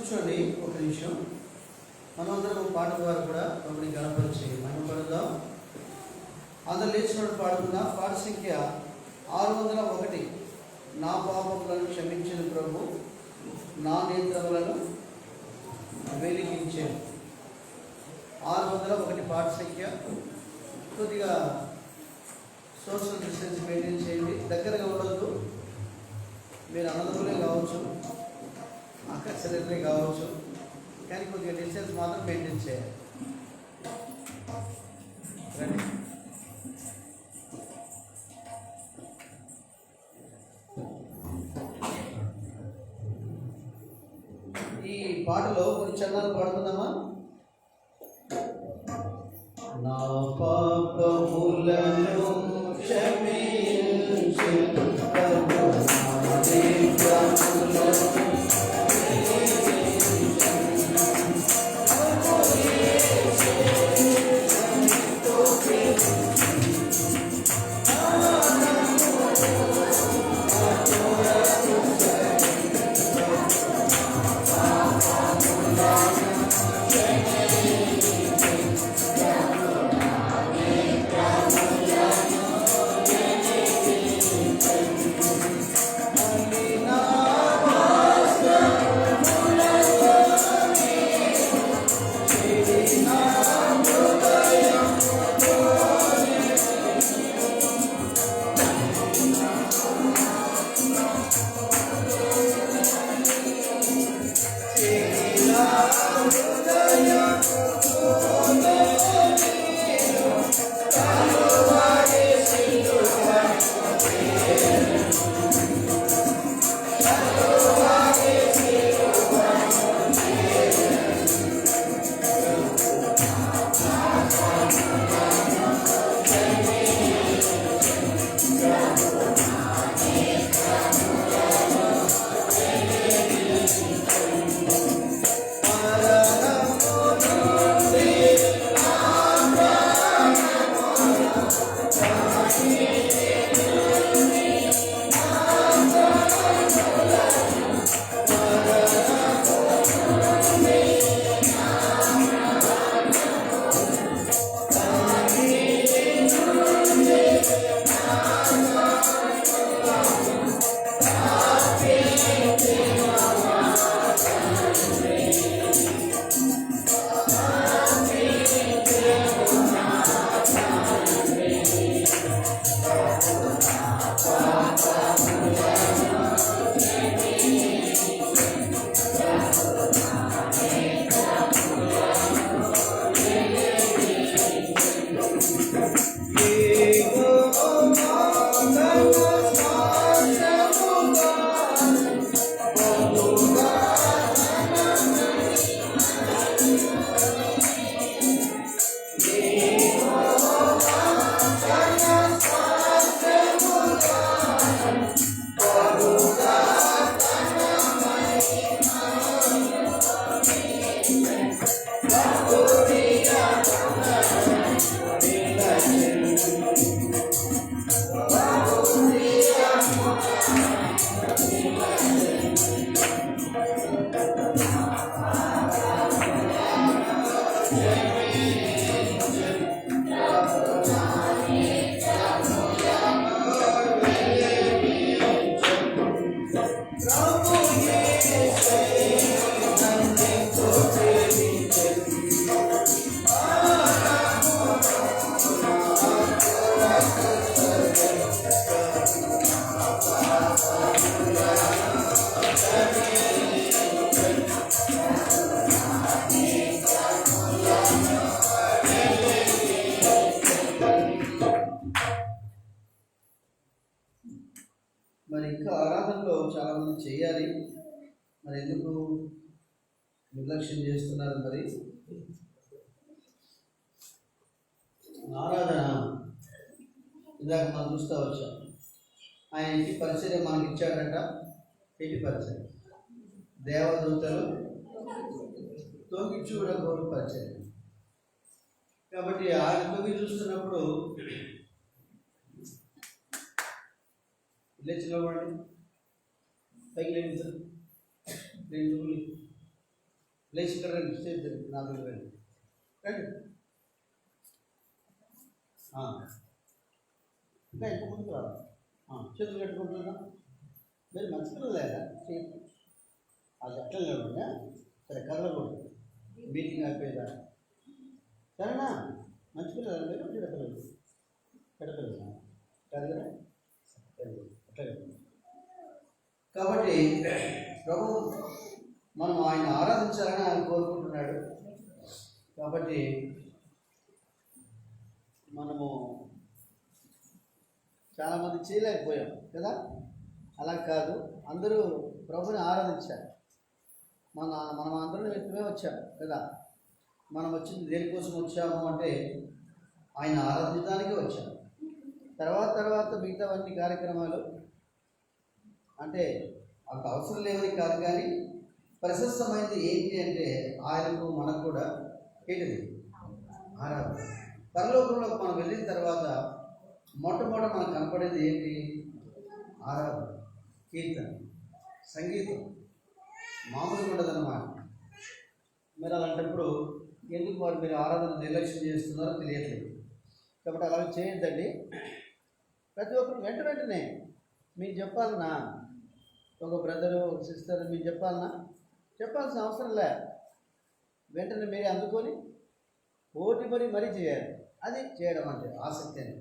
కూర్చోండి ఒక నిమిషం. మనమందరం పాట ద్వారా కూడా ప్రభుని గణపరిచి మనం పడదాం. అందరు లేచినప్పుడు పాడుకుందాం. పాట సంఖ్య 601. నా పాపములను క్షమించిన ప్రభు నా నేత్రములను వెలిగించాను. 601 పాట సంఖ్య. కొద్దిగా సోషల్ డిస్టెన్స్ మెయింటైన్ చేయండి. దగ్గరగా ఉండొద్దు. మీరు అన్నదమ్ములే కావచ్చు, అక్క చెల్లెలే కావచ్చు, కానీ కొద్దిగా డిస్టెన్స్ మాత్రం మెయింటైన్ చేయాలి. రండి. ఈ పాటలో కొన్ని చరణాలు పాడుకుందామా? నా పాపములను క్షమించు ప్రభు నా నేత్రములను మరి ఇంకా ఆరాధనలో చాలామంది చేయాలి. మరి ఎందుకు నిర్లక్ష్యం చేస్తున్నారు? మరి ఆరాధన ఇందాక మనం చూస్తూ వచ్చాం. ఆయన ఇంటి పరిచయం మనకి ఇచ్చాడట. ఇంటి పరిచయం దేవదూతలు తొంగి చూడగోరు పరిచయం. కాబట్టి ఆయన తొంగి చూస్తున్నప్పుడు లేచి నిలబడండి. పైకి లేని రెండు లేచి ఇక్కడ రండి, స్టేజ్ దగ్గరికి నా దగ్గర రండి. ఇంకా ఎక్కువ ముందుకు రా. చేతులు కట్టుకుంటున్నా మీరు మంచి పిల్లలు లేదా? అది ఎట్లా లేకుండా సరే కర్రలు కూడా మీటింగ్ అయిపోయేదా? సరేనా? మంచి పిల్లలు మీరు చెడపిల్లలు చెడపిల్లలు కాదు కదా? అట్లా. కాబట్టి ప్రభు మనం ఆయన ఆరాధించాలని ఆయన కోరుకుంటున్నాడు. కాబట్టి మనము చాలామంది చేయలేకపోయాం కదా. అలా కాదు, అందరూ ప్రభుని ఆరాధించారు. మనం అందరం వ్యక్తమే వచ్చాము కదా. మనం వచ్చింది దేనికోసం వచ్చాము అంటే ఆయన ఆరాధించడానికి వచ్చాము. తర్వాత మిగతావన్నీ కార్యక్రమాలు అంటే అంత అవసరం లేవని కాదు, కానీ ప్రశస్తమైనది ఏంటి అంటే ఆయనకు మనకు కూడా ఏంటిది ఆరాధన. పరలోకంలోకి మనం వెళ్ళిన తర్వాత మొట్టమొదట మనకు కనపడేది ఏంటి? ఆరాధన, కీర్తన, సంగీతం. మామూలుగా ఉండదన్నమాట. మీరు అలాంటప్పుడు ఎందుకు వారు మీరు ఆరాధన నిర్లక్ష్యం చేస్తున్నారో తెలియట్లేదు. కాబట్టి అలాగే చేయొద్దండి. ప్రతి ఒక్కరు వెంటనే మీకు చెప్పాలన్నా, ఒక బ్రదరు ఒక సిస్టర్ మీకు చెప్పాల్సిన అవసరం లే. వెంటనే మీరే అందుకొని పోటీ మరీ చేయాలి. అది చేయడం అంటే ఆసక్తి అని.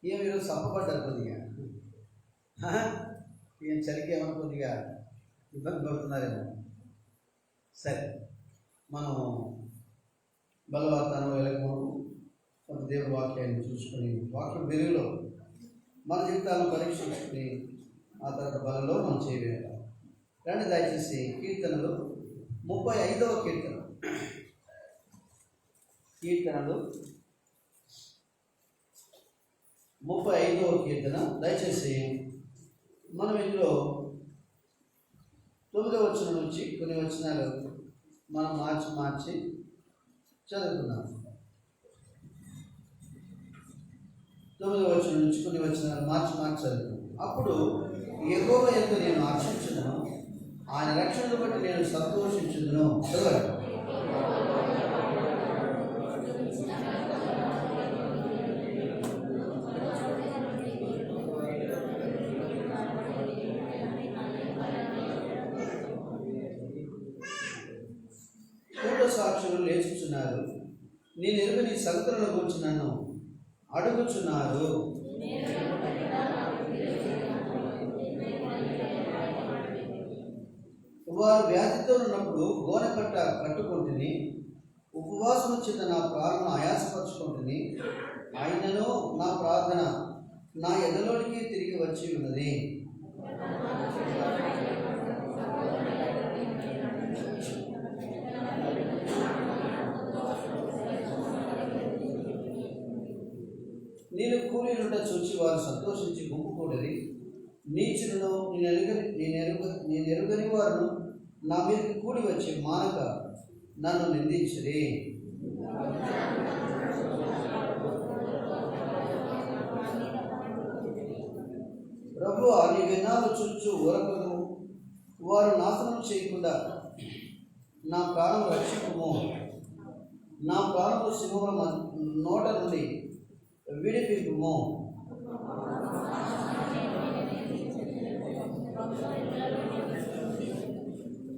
మీరు సప్పబడ్డారు కొద్దిగా, ఏం చలికి ఏమన్నా కొద్దిగా ఇబ్బంది పడుతున్నారేమో. సరే, మనం బలవర్తనం వెళ్ళకము కొంత దేవుడి వాక్యాన్ని చూసుకొని వాక్యం వెలుగులో మన జీవితాలను పరీక్షించుకుని ఆ తర్వాత బలలో మనం చేయగలుగుతాం. రండి దయచేసి కీర్తనలు 35వ కీర్తనలు 35వ కీర్తన. దయచేసి మనం ఇందులో 9వ వచనం నుంచి కొన్ని వచనాలు మనం మార్చి చదువుకున్నాం. 9వ వచనం నుంచి కొన్ని వచనాలు మార్చి చదువుకున్నాం. అప్పుడు యెహోవా యందు నేను హర్షించుదును, ఆయన రక్షణను బట్టి నేను సంతోషించుదును. చదవండి. సాక్షులు లేచుచున్నారు, నేను ఎరుగని సంగతులను గురించి నన్ను అడుగుచున్నారు. వారు వ్యాధితో ఉన్నప్పుడు గోనెపట్ట కట్టుకుంటుని, ఉపవాసం చేత నా ప్రాణను ఆయాసపరుచుకుంటుని, ఆయనను నా ప్రార్థన నా ఎదలోనికి తిరిగి వచ్చి ఉన్నది. నేను కూలీలుంట చూచి వారు సంతోషించి గుంపుకూడది. నీచులను నేను ఎరుగని వారు నా మీదకి కూడి వచ్చి మానక నన్ను నిందించిరి. ప్రభువా, నీ విన్నాలు చూచు ఊరకను, వారు నాశనం చేయకుండా నా ప్రాణం రక్షించుము. నా ప్రాణము సింహముల నోట నుండి విడిపింపుము.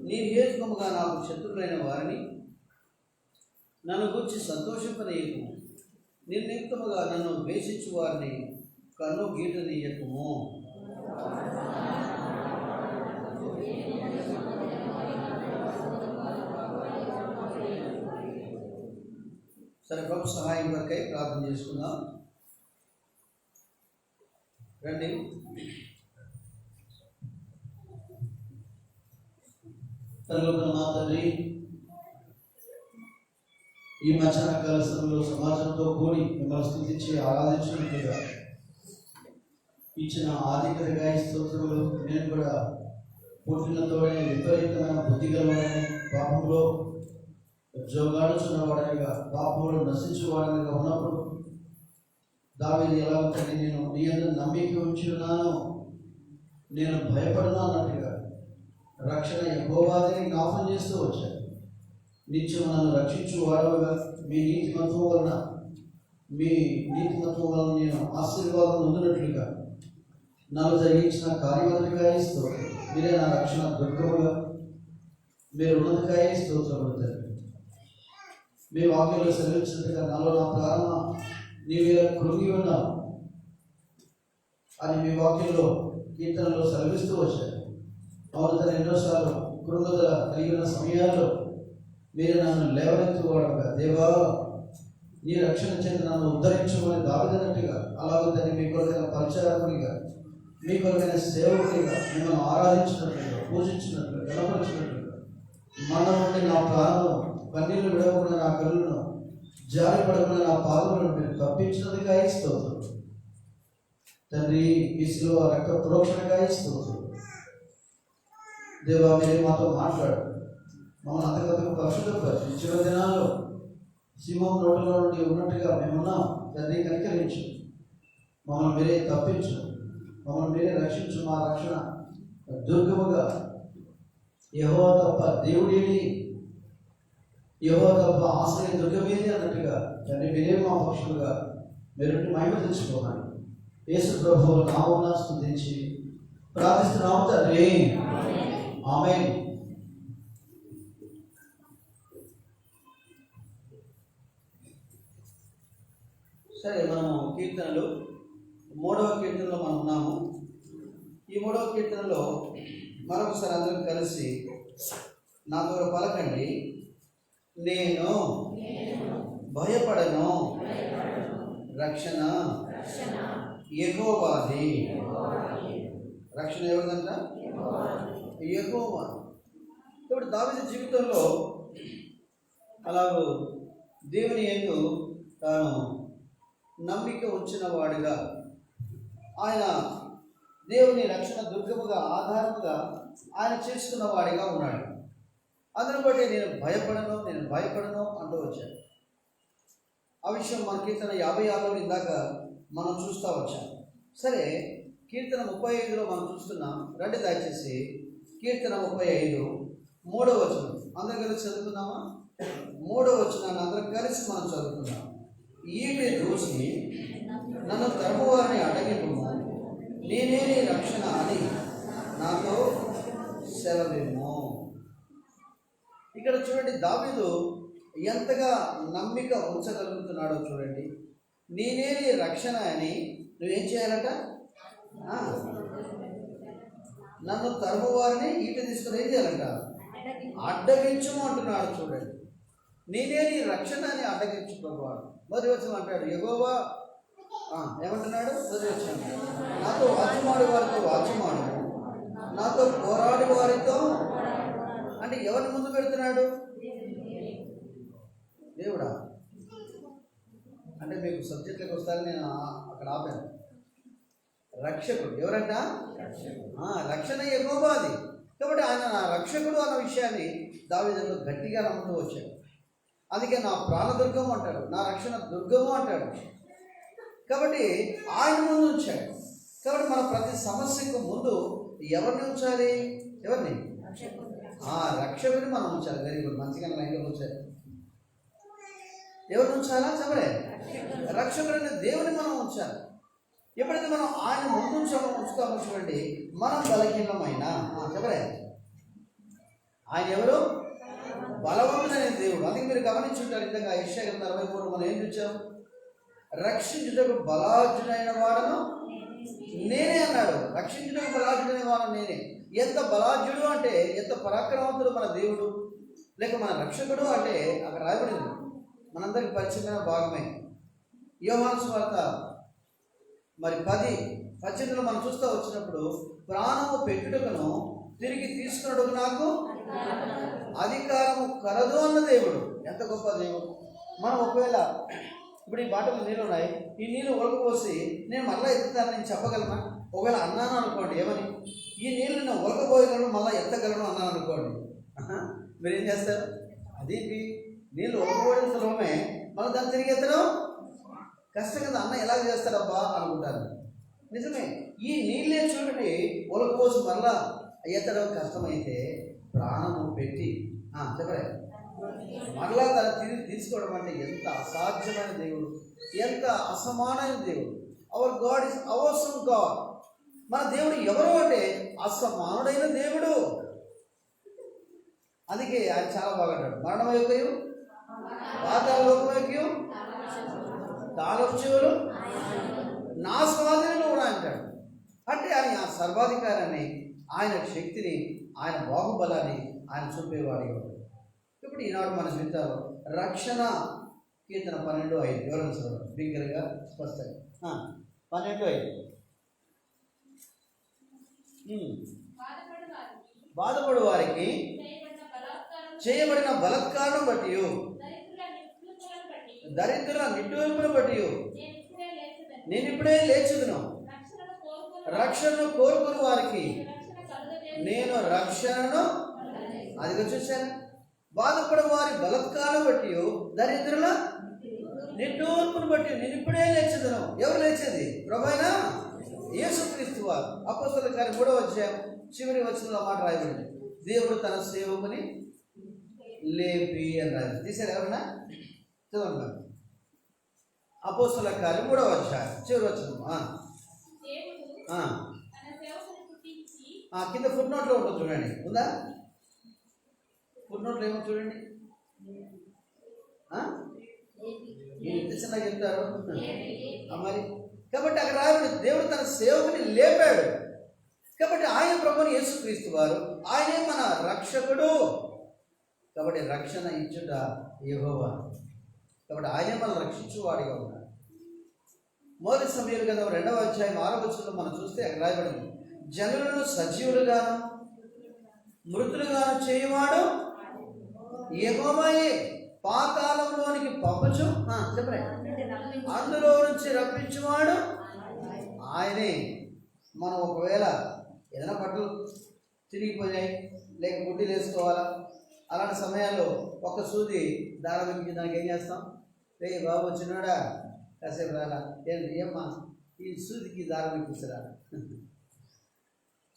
నీ హేతుకముగా నాకు శత్రులైన వారిని నన్ను గురించి సంతోషింపనీయకుము. నిర్నిమిత్తముగా నన్ను ద్వేషించు వారిని కన్ను గీటనీయకుము. సరే, ప్రభు సహాయం వరకై ప్రార్థన చేసుకుందాం. రండి. మా తండ్రి, ఈ మధ్యాహ్నకాల సమయంలో సమాజంతో కూడి మిమ్మల్ని స్తుతించి ఆరాధించినట్లుగా ఇచ్చిన ఆధిక్యతగా స్తోత్రములు. నేను కూడా పుట్టినతోనే విపరీతమైన బుద్ధి గలవాడని, పాపంలో జోగాడుచున్నవాడనిగా, పాపంలో నశించువాడనిగా ఉన్నప్పుడు దావీదు ఎలా ఉంటుంది, నేను నీ యందు నమ్మిక ఉంచి ఉన్నాను, నేను భయపడను అన్నట్టుగా రక్షణ యెహోవాని జ్ఞాపకం చేస్తూ వచ్చాను. నిత్యం నన్ను రక్షించు వాడవగా మీ నీతిమత్వం వలన నేను ఆశీర్వాదం పొందినట్లుగా నాకు జరిగించిన కార్యవలకాయ స్తోత్రం. మీరే నా రక్షణ దుర్గముగా మీరు ఉన్నతకాయ స్తోత్రం. మీ వాక్యంలో సెలవించినట్టుగా నాలో నా ప్రారంభ నీవే కృంగి ఉన్నావు అని మీ వాక్యంలో కీర్తనలో సెలవిస్తూ వచ్చారు. అవును, తన ఎన్నోసార్లు కృంగుదల కలిగిన సమయాల్లో మీరు నన్ను లేవనెత్తువాడుగా, దేవా నీ రక్షణ చేత నన్ను ఉద్ధరించమని దావిదన్నట్టుగా, అలాగే దాన్ని మీ కొరకైన పరిచారకునిగా, మీ కొరకైన సేవకునిగా మిమ్మల్ని ఆరాధించినట్లుగా, పూజించినట్లుగా, గణపరిచినట్లుగా మన నుండి నా ప్రాణం కన్నీళ్లు విడవకుండా నా కళ్ళను జారిపడకుండా నా పాదములను మీరు తప్పించినదిగా స్తోత్రం తండ్రి. ఈ శిలువ రక్త ప్రోక్షణగా స్తోత్రం. దేవా మీరే మాతో మాట్లాడు, మమ్మల్ని అంతకంతకు పరిశుద్ధపరిచి చివరి దినాల్లో సింహం నోటిలో నుండి ఉన్నట్టుగా మేమున్నాం. తండ్రి కనికరించు, మమ్మల్ని మీరే తప్పించు, మమ్మల్ని మీరే రక్షించు. మా రక్షణ దుర్గముగా యెహోవా తప్ప దేవుడేని, యెహోవా తప్ప ఆశ్రయ దుర్గమేది అన్నట్టుగా తండ్రి మీరే మా పక్షులుగా మీరు మహిమ తెచ్చుకోవాలి. యేసు ప్రభువు నామమున స్తుతించి ప్రార్థిస్తున్నాము తండ్రి, ఆమేన్. సరే, మనము కీర్తనలు 3వ కీర్తనలో మనం ఉన్నాము. ఈ 3వ కీర్తనలో మరొకసారి అందరం కలిసి నాతో పలకండి. నేను భయపడను, రక్షణ యెహోవాది. రక్షణ ఎవరిదంట? యెహోవా. ఇప్పుడు దావీదు జీవితంలో అలాగూ దేవుని యందు తాను నమ్మిక ఉంచిన వాడిగా, ఆయన దేవుని రక్షణ దుర్గముగా ఆధారముగా ఆయన చేసుకున్న వాడిగా ఉన్నాడు. అందును బట్టి నేను భయపడను అంటూ వచ్చాను. ఆ విషయం మన కీర్తన 56లో ఇందాక మనం చూస్తూ వచ్చాం. సరే, కీర్తన 35లో మనం చూస్తున్నాం. రండి దయచేసి కీర్తన 35 3వ వచనం అందరం కలిసి చదువుతున్నామా? 3వ వచనాన్ని అందరం కలిసి మనం చదువుతున్నాం. ఈమె దూసి నన్ను తరుమువారిని అడగింపు, నేనే నీ రక్షణ అని నాతో సెలవేమో. ఇక్కడ చూడండి, దావీదు ఎంతగా నమ్మిక ఉంచగలుగుతున్నాడో చూడండి. నేనే నీ రక్షణ అని నువ్వేం చేయాలట? నన్ను తరుమువారిని ఈట తీసుకుని ఏం చేయాలంట? అడ్డగించము అంటున్నాడు. చూడండి, నేనే నీ రక్షణ అని అడ్డగించు ప్రభువాడు. మొదటి వచనం అంటాడు యెహోవా ఏమంటున్నాడు? మొదటి వచనం, నాతో వాచ్యమాడు వారితో వాచ్యమాడు, నాతో పోరాడు వారితో. అంటే ఎవరిని ముందు పెడుతున్నాడు? దేవుడా. అంటే మీకు సబ్జెక్టులకు వస్తారని నేను అక్కడ ఆపాను. రక్షకుడు ఎవరంట? రక్షణ యెహోవాది. కాబట్టి ఆయన నా రక్షకుడు అన్న విషయాన్ని దావీదు గట్టిగా నమ్ముతూ వచ్చాడు. అందుకే నా ప్రాణదుర్గం అంటాడు, నా రక్షణ దుర్గము అంటాడు. కాబట్టి ఆయన ముందు ఉంచాడు. కాబట్టి మన ప్రతి సమస్యకు ముందు ఎవరిని ఉంచాలి? ఎవరిని? రక్షకుడిని మనం ఉంచాలి. వెరీ గుడ్, మంచిగా లైన్లో ఉంచాలి. ఎవరిని ఉంచాలా? చెప్పలే. రక్షకుడైన దేవుని మనం ఉంచాలి. ఎప్పుడైతే మనం ఆయన ముందు ఉంచుతామో చూడండి, మనం బలహీనమైన చెప్పలే. ఆయన ఎవరు? బలవంతుడైన దేవుడు. అందుకే మీరు గమనించుంటారు, ఇంతగా యెషయా 43 మనం ఏం చూచాం? రక్షించుటకు బలాఢ్యుడైన వాడను నేనే అన్నాడు. రక్షించుటకు బలాఢ్యుడైన వాడను నేనే. ఎంత బలాఢ్యుడు అంటే ఎంత పరాక్రమవంతుడు మన దేవుడు, లేక మన రక్షకుడు అంటే అక్కడ రాయబడింది. మనందరికి పరిచయమైన భాగమే. యోహాను సువార్త 10:18 మనం చూస్తూ వచ్చినప్పుడు, ప్రాణము పెట్టుటకును తిరిగి తీసుకున్నట్టుకు నాకు అధికారము కలదు అన్న దేవుడు. ఎంత గొప్ప దేవుడు! మనం ఒకవేళ ఇప్పుడు ఈ బాటలో నీళ్ళు ఉన్నాయి, ఈ నీళ్ళు ఒలకపోసి నేను మళ్ళీ ఎత్తుతాను నేను చెప్పగలనా? ఒకవేళ అన్నాను అనుకోండి, ఏమని? ఈ నీళ్ళు నేను ఒలకపోయగలను మళ్ళీ ఎత్తగలను అన్నాను అనుకోండి, మీరేం చేస్తారు? అదేంటి, నీళ్ళు ఒలకపోవడం సులభమే, మళ్ళీ దాన్ని తిరిగి ఎత్తడం కష్టం కదా, అన్న ఎలా చేస్తాడబ్బా అనుకుంటారు. నిజమే, ఈ నీళ్ళే చూడండి ఒలకపోసి మళ్ళా ఎత్తడం కష్టమైతే ప్రాణము పెట్టి చెప్పలే మరలా తన తిరిగి తీసుకోవడం అంటే ఎంత అసాధ్యమైన దేవుడు, ఎంత అసమానమైన దేవుడు. అవర్ గాడ్ ఇస్ అవసరం గాడ్. మన దేవుడు ఎవరు అంటే అసమానుడైన దేవుడు. అందుకే ఆయన చాలా బాగా అంటాడు, మరణం యొక్కయు పాతాళ లోకం తాళపు చెవులు నా స్వాధీనంలో కూడా అంటాడు. అంటే ఆయన ఆ సర్వాధికారాన్ని, ఆయన శక్తిని, ఆయన బాహుబలాన్ని ఆయన చూపేవాడు. ఇప్పుడు ఈనాడు మన జీవితాల్లో రక్షణ కీర్తన 12:5 వివరించడం బిగ్గరగా స్పష్టంగా 12:5. బాధపడు వారికి చేయబడిన బలత్కారం బట్టి, దరిద్రుల నిట్టూర్పును బట్టి నేను ఇప్పుడే లేచుదును. రక్షణను కోరుకుని వారికి నేను రక్షణను, అదిగా చూశాను. బాధపడే వారి బలత్కారం బట్టి, దరిద్రుల నిట్టూర్పును బట్టి నేను ఇప్పుడే లేచుదును. ఎవరు లేచేది? ప్రభువైన యేసుక్రీస్తు వారు. అపోస్తలుల కార్యం 3వ అధ్యాయం చివరి వచనంలో మాట రాయబడింది, దేవుడు తన సేవకుని లేపి అని రాయాలి. తీసారు ఎవరన్నా? చదవండి. అపోస్తలుల కార్యం 3వ అధ్యాయం చివరి వచనం కింద ఫుట్ నోట్లో ఉంటుంది చూడండి. ఉందా? ఫుట్ నోట్లో ఏమో చూడండి. ఇంత చిన్నగా చెప్తారు మరి. కాబట్టి అక్కడ రాయబడి దేవుడు తన సేవకుని లేపాడు. కాబట్టి ఆయన ప్రభువుని యేసుక్రీస్తు వారు, ఆయనే మన రక్షకుడు. కాబట్టి రక్షణ ఇచ్చుట యెహోవా. కాబట్టి ఆయనే మనం రక్షించువాడిగా ఉన్నాడు. మొదటి సమూయేలు గ్రంథం 2వ అధ్యాయం 6వ వచనంలో మనం చూస్తే అక్కడ రాయబడింది, జనులను సజీవులుగాను మృతులుగాను చేయువాడు యెహోవాయే, పాతాళంలోనికి పంపచు చెప్పలే అందులో నుంచి రప్పించువాడు ఆయనే. మనం ఒకవేళ ఏదైనా బట్టలు తిరిగిపోయాయి, లేక గుడ్డీలు వేసుకోవాలా, అలాంటి సమయాల్లో ఒక్క సూది దారం వెంకి దానికి ఏం చేస్తాం? రే బాబు చిన్నాడా కాసేపు రాలా, ఏమ్మా ఈ సూదికి దారం వెంకిస్తారా?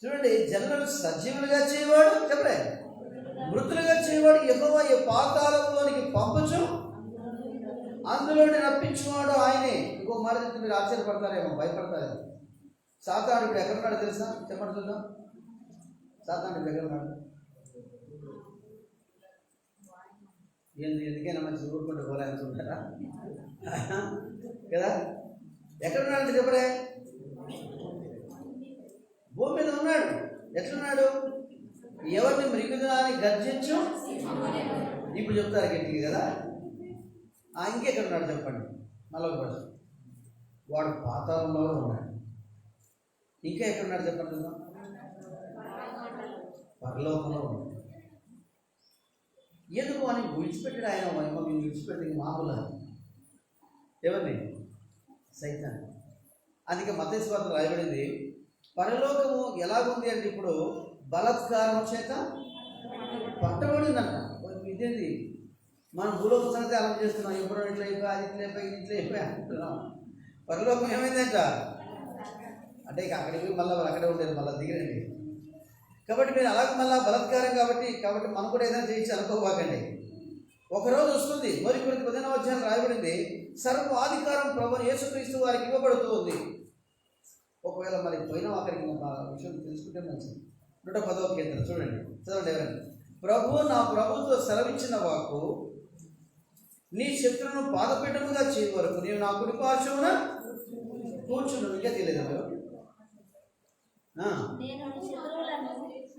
చూడండి, జనులను సజీవులుగా చేయవాడు చెప్పలే మృతులుగా చేయవాడు యెహోవా, పాతాళంలోనికి పంపచు అందులోని రప్పించువాడు ఆయనే. ఇంకో మాట చెప్తే మీరు ఆశ్చర్యపడతారేమో, భయపడతారేమో. సాతానుడు ఇప్పుడు ఎక్కడున్నాడు తెలుసా? చెప్పండి చూద్దాం. సాతానుడు ఎక్కడున్నాడు? ఎందుకైనా మంచి ఊరుకుంటూ పోలేనుకుంటారా కదా? ఎక్కడున్నాడు చెప్పరే? భూమి మీద ఉన్నాడు. ఎట్లున్నాడు? ఎవరిని మృగుదా అని గర్జించు. ఇప్పుడు చెప్తారు గట్టిగా కదా. ఇంకెక్కడున్నాడు చెప్పండి? మళ్ళీ ఒక ప్రశ్న. వాడు పాతాళంలో ఉన్నాడు. ఇంకా ఎక్కడున్నాడు చెప్పండి? పరలోకంలో ఉన్నాడు. ఎందుకు అని విడిచిపెట్టాడు ఆయన. మేము విడిచిపెట్టింది మామూలు ఎవరిని? సైతాన్. అందుకే మత్తయి సువార్తలో రాయబడింది, పరలోకము ఎలాగుంది అంటే ఇప్పుడు బలత్కారం చేత పట్టబడిందంట. ఇదేంటి మనం భూలోక సంగతి అలా చేస్తున్నాం, ఎప్పుడో ఇట్లా అయిపోయి, అది ఇట్లా అయిపోయి, ఇట్లా అయిపోయి అంటున్నాం. పరలోకం ఏమైందంట అంటే ఇక అక్కడికి మళ్ళీ అక్కడే ఉండేది, మళ్ళీ దిగిరండి. కాబట్టి మీరు అలాగే మళ్ళీ బలత్కారం కాబట్టి మనం కూడా ఏదైనా చేయించి అనుకోబాకండి. ఒకరోజు వస్తుంది, మరి 15వ అధ్యాయం రాయబడింది, సర్వాధికారం ప్రభువు యేసుక్రీస్తు వారికి ఇవ్వబడుతూ ఉంది. ఒకవేళ మరి పోయినా అక్కడికి విషయం తెలుసుకుంటే మంచిది. 110వ కీర్తన చూడండి, చదవండి ఎవరండి. ప్రభు నా ప్రభుతో సెలవిచ్చిన వాకు, నీ శత్రువును పాదపీఠముగా చేయ వరకు నీవు నా కుడి పార్శ్వమున కూర్చును. ఇంకా తెలియదు.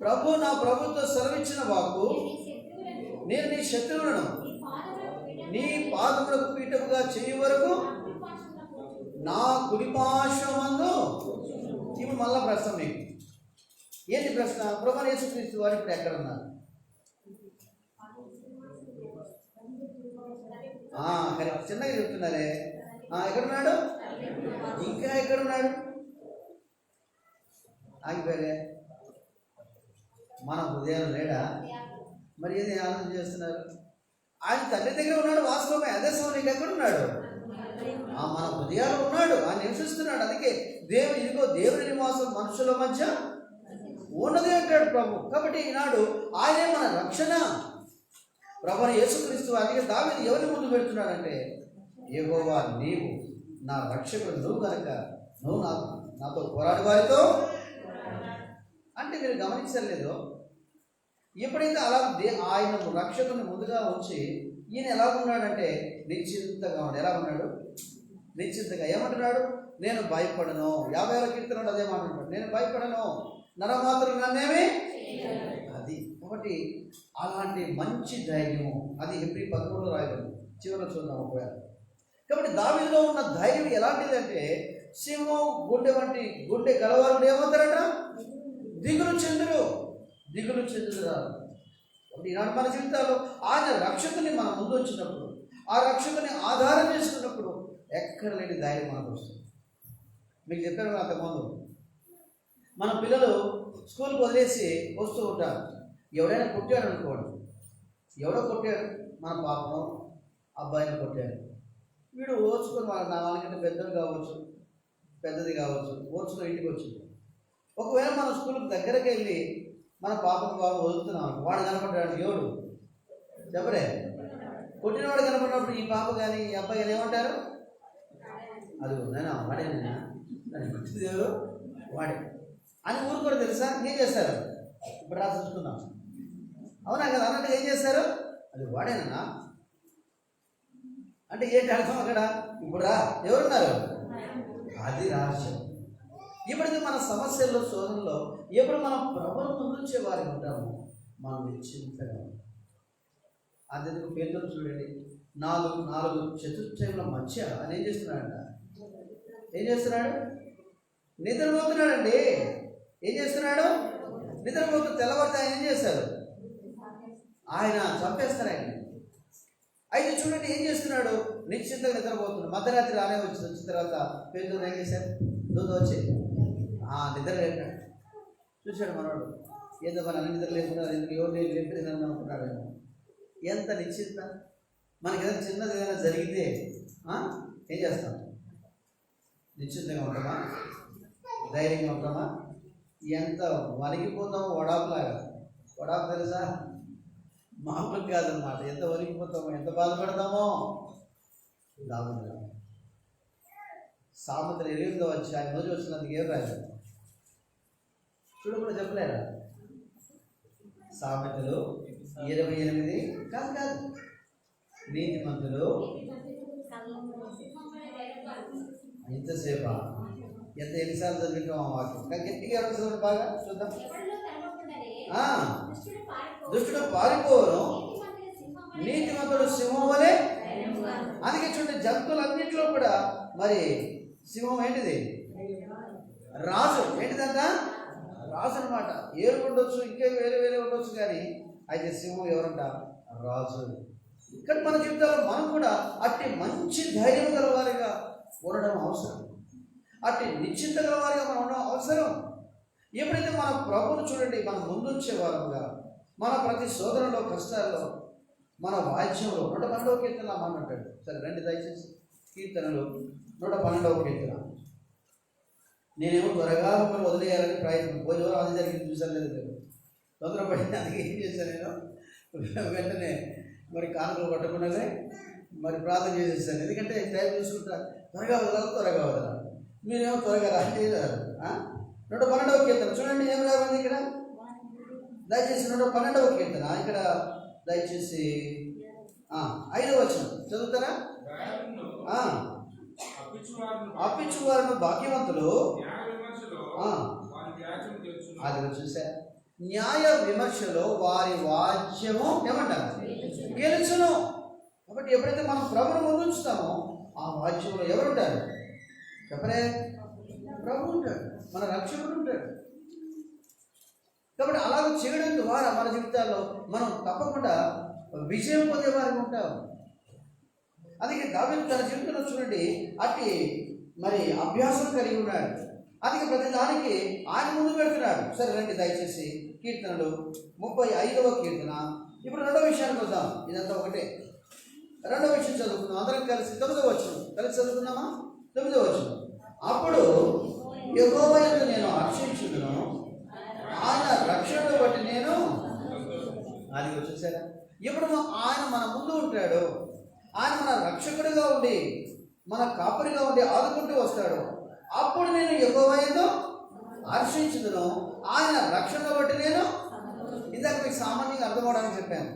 ప్రభు నా ప్రభుతో సెలవిచ్చిన వాకు, నేను నీ శత్రువులను నీ పాదములకు పీఠముగా చేయ వరకు నా కుడి పార్శ్వమందు. ఇప్పుడు మళ్ళా ప్రశ్న మీకు ఏంటి ప్రశ్న? ప్రభువు యేసుక్రీస్తు వారు ఇప్పుడు ఎక్కడ ఉన్నారు? కరెక్ట్, చిన్నగా చెప్తున్నారే. ఎక్కడున్నాడు? ఇంకా ఎక్కడున్నాడు? ఆగిపోయారే. మన హృదయం లేడా? మరి ఏది ఆలోచన చేస్తున్నారు? ఆయన తండ్రి దగ్గర ఉన్నాడు, వాస్తవమే. అదే సమయం ఎక్కడున్నాడు? మన హృదయాలు ఉన్నాడు, ఆయన నివసిస్తున్నాడు. అందుకే ఇదిగో దేవుని నివాసం మనుషుల మధ్య ఉన్నది అంటాడు ప్రభు. కాబట్టి ఈనాడు ఆయనే మన రక్షణ. ప్రభువైన యేసుక్రీస్తు అందుకే దావీదు ఎవరి ముందు పెడుతున్నాడంటే, యెహోవా నీవు నా రక్షకుడు, నువ్వు కనుక నువ్వు నాతో పోరాడు వారితో. అంటే మీరు గమనించలేదు, ఎప్పుడైతే అలా ఆయన రక్షకుని ముందుగా ఉంచి ఈయన ఎలా ఉన్నాడంటే నిశ్చింతగా ఉన్నాడు. ఎలా ఉన్నాడు? నిశ్చింతగా. ఏమంటున్నాడు? నేను భయపడను. 50వ కీర్తనలో అదే మాట్లాడు, నేను భయపడను, నరమాత్రం నన్నేమి అది. కాబట్టి అలాంటి మంచి ధైర్యము అది హెబ్రీ 13లో రాయబడింది, చివరిలో చూద్దాం ఒకవేళ. కాబట్టి దావీదులో ఉన్న ధైర్యం ఎలాంటిదంటే, సింహం గుండె వంటి గుండె గలవారు ఏమవుతారట? దిగులు చెందురు. దిగులు చెందుతారు. ఈనాడు మన జీవితాల్లో ఆయన రక్షకుని మన ముందు వచ్చినప్పుడు, ఆ రక్షకుని ఆధారం చేసుకున్నప్పుడు ఎక్కడ లేని ధైర్యం మనకు వస్తుంది. మీకు చెప్పాను అంతకుముందు, మన పిల్లలు స్కూల్కి వదిలేసి వస్తూ ఉంటారు. ఎవడైనా కొట్టాడు అనుకోండి, ఎవడో కొట్టాడు, మన పాపం అబ్బాయిని కొట్టాడు, వీడు ఓర్చుకొని వాళ్ళకంటే పెద్దది కావచ్చు, పెద్దది కావచ్చు, ఓర్చుకొని ఇంటికి వచ్చింది. ఒకవేళ మన స్కూల్కి దగ్గరికి వెళ్ళి మన పాపకు బాబు వదులుతున్నాం, వాడు కనపడ్డాడు, ఎవడు చెప్పరే, కొట్టినవాడు కనపడినప్పుడు ఈ పాప కానీ ఈ అబ్బాయి కానీ ఏమంటారు? అది నేనా వాడేనా, దాన్ని కొట్టింది ఎవరు? వాడే అని ఊరుకోరు. తెలుసా ఏం చేస్తారు? ఇప్పుడు చూసుకుందాం, అవునా కదా అన్నట్టు ఏం చేస్తారు? అది వాడేనా అంటే ఏంటి అర్థం అక్కడ? ఇప్పుడు రా, ఎవరున్నారు? అది రహస్యం. ఎప్పుడైతే మన సమస్యల్లో శోధనలో ఎప్పుడు మనం ప్రభువును ముందుంచే వారికి ఉంటామో మనం నిశ్చింతగా. అందుకు పేదలు చూడండి, నాలుగు చతుర్చయముల మధ్య అని ఏం చేస్తున్నాడంట? ఏం చేస్తున్నాడు? నిద్రపోతున్నాడండి. ఏం చేస్తున్నాడు? నిద్రపోతూ తెల్లవారితే ఆయన ఏం చేస్తారు? ఆయన చంపేస్తారు ఆయన. అయితే చూడండి ఏం చేస్తున్నాడు? నిశ్చింతగా నిద్రపోతున్నాడు. మధ్యరాత్రి రానే వచ్చిన తర్వాత పేదలు ఏం చేశారు? దూత వచ్చి నిద్ర లేపాడు. చూశాడు మనవాడు, ఏదో మన అన్ని నిద్ర లేకున్నారు, ఎందుకు ఎవరు లేపేది అనుకున్నాడు. ఎంత నిశ్చింత! మనకి ఏదైనా చిన్నది ఏదైనా జరిగితే ఏం చేస్తాం? నిశ్చింతగా ఉంటామా? ధైర్యంగా ఉంటామా? ఎంత వణికిపోతామో వడాపులాగా. వడాపు తెలుసా? మామూలు కాదన్నమాట. ఎంత వణికిపోతామో, ఎంత బాధపడతామో. దావీదు సామెతలు 8వ అధ్యాయం రోజు వచ్చినందుకు ఏం రాయాలి చూడకుండా చెప్పలేరా? సామెతలు 28 కాదు నీతిమంతులు ఇంతసేపా ఎన్నిసార్లు చదివింటాం వాక్యం? గట్టిగా ఎవరు బాగా చూద్దాం. దుష్టుడు పారిపోను, నీతిమంతుడు సింహం వలె. అందుకే చూడండి, జంతువులన్నింటిలో కూడా మరి సింహం ఏంటిది? రాజు. ఏంటిదంట? రాజు అనమాట. ఏరు ఉండొచ్చు, ఇంకే వేరే వేరే ఉండొచ్చు, కానీ అయితే సింహం ఎవరంట? రాజు. ఇక్కడ మన జీవితాల్లో మనం కూడా అట్టి మంచి ధైర్యం గలవారిగా ఉండడం అవసరం. అట్టి నిశ్చింత గలవారిగా మనం ఉండడం అవసరం. ఎప్పుడైతే మన ప్రభువును చూడండి మనం ముందుంచే వారంగా, మన ప్రతి శోధనలో కష్టాల్లో మన వాయిద్యంలో 112వ కీర్తన మనం అంటాడు. సరే రండి దయచేసి కీర్తనలు 112వ కీర్తన. నేనేమో త్వరగా మిమ్మల్ని వదిలేయాలని ప్రయత్నం, పోయిన అది జరిగింది చూసాను లేదు, తొందరపడి అందుకే ఏం చేశాను నేను వెంటనే మరి కానుకలు పట్టకుండానే మరి ప్రార్థన చేసేసాను. ఎందుకంటే టైం చూసుకుంటా, త్వరగా వదలాలి. మీరేమో త్వరగా రాలేదు. 112వ కీర్తన చూడండి ఏం రావాలి ఇక్కడ. దయచేసి 112వ కీర్తన ఇక్కడ దయచేసి 5వ వచనం చదువుతారా? అప్పించువారును భాగ్యవంతులు. అది చూసా, న్యాయ విమర్శలో వారి వాద్యము ఏమంటారు? గెలుచును. కాబట్టి ఎప్పుడైతే మనం ప్రభువును ముందుంచుతామో ఆ వాద్యంలో ఎవరుంటారు? చెప్పరే, ప్రభు ఉంటాడు, మన రక్షకుడు ఉంటాడు. కాబట్టి అలాగ చేయడం ద్వారా మన జీవితాల్లో మనం తప్పకుండా విజయం పొందేవారికి ఉంటాం. అందుకే దావీదు తన జీవితంలో చూడండి అట్టి మరి అభ్యాసం కలిగి ఉన్నాడు. అందుకే ప్రతి దానికి ఆయన ముందు పెడుతున్నాడు. సరే రండి దయచేసి కీర్తనలు 35వ కీర్తన. ఇప్పుడు 2వ విషయానికి వద్దాం. ఇదంతా ఒకటే. 2వ విషయం చదువుకుందాం అందరం కలిసి. 9వ వచనం కలిసి చదువుకుందామా? 9వ వచనం. అప్పుడు యెహోవా యందు నేను హర్షించుదును, ఆయన రక్షణను బట్టి నేను. అది చూసారా, ఇప్పుడు ఆయన మన ముందు ఉంటాడు, ఆయన మన రక్షకుడిగా ఉండి మన కాపురిగా ఉండి ఆదుకుంటూ వస్తాడు. అప్పుడు నేను యెహోవాను హర్షించుదును, ఆయన రక్షణ బట్టి నేను. ఇందాక మీకు సామాన్యంగా అర్థం అవడానికి చెప్పాను.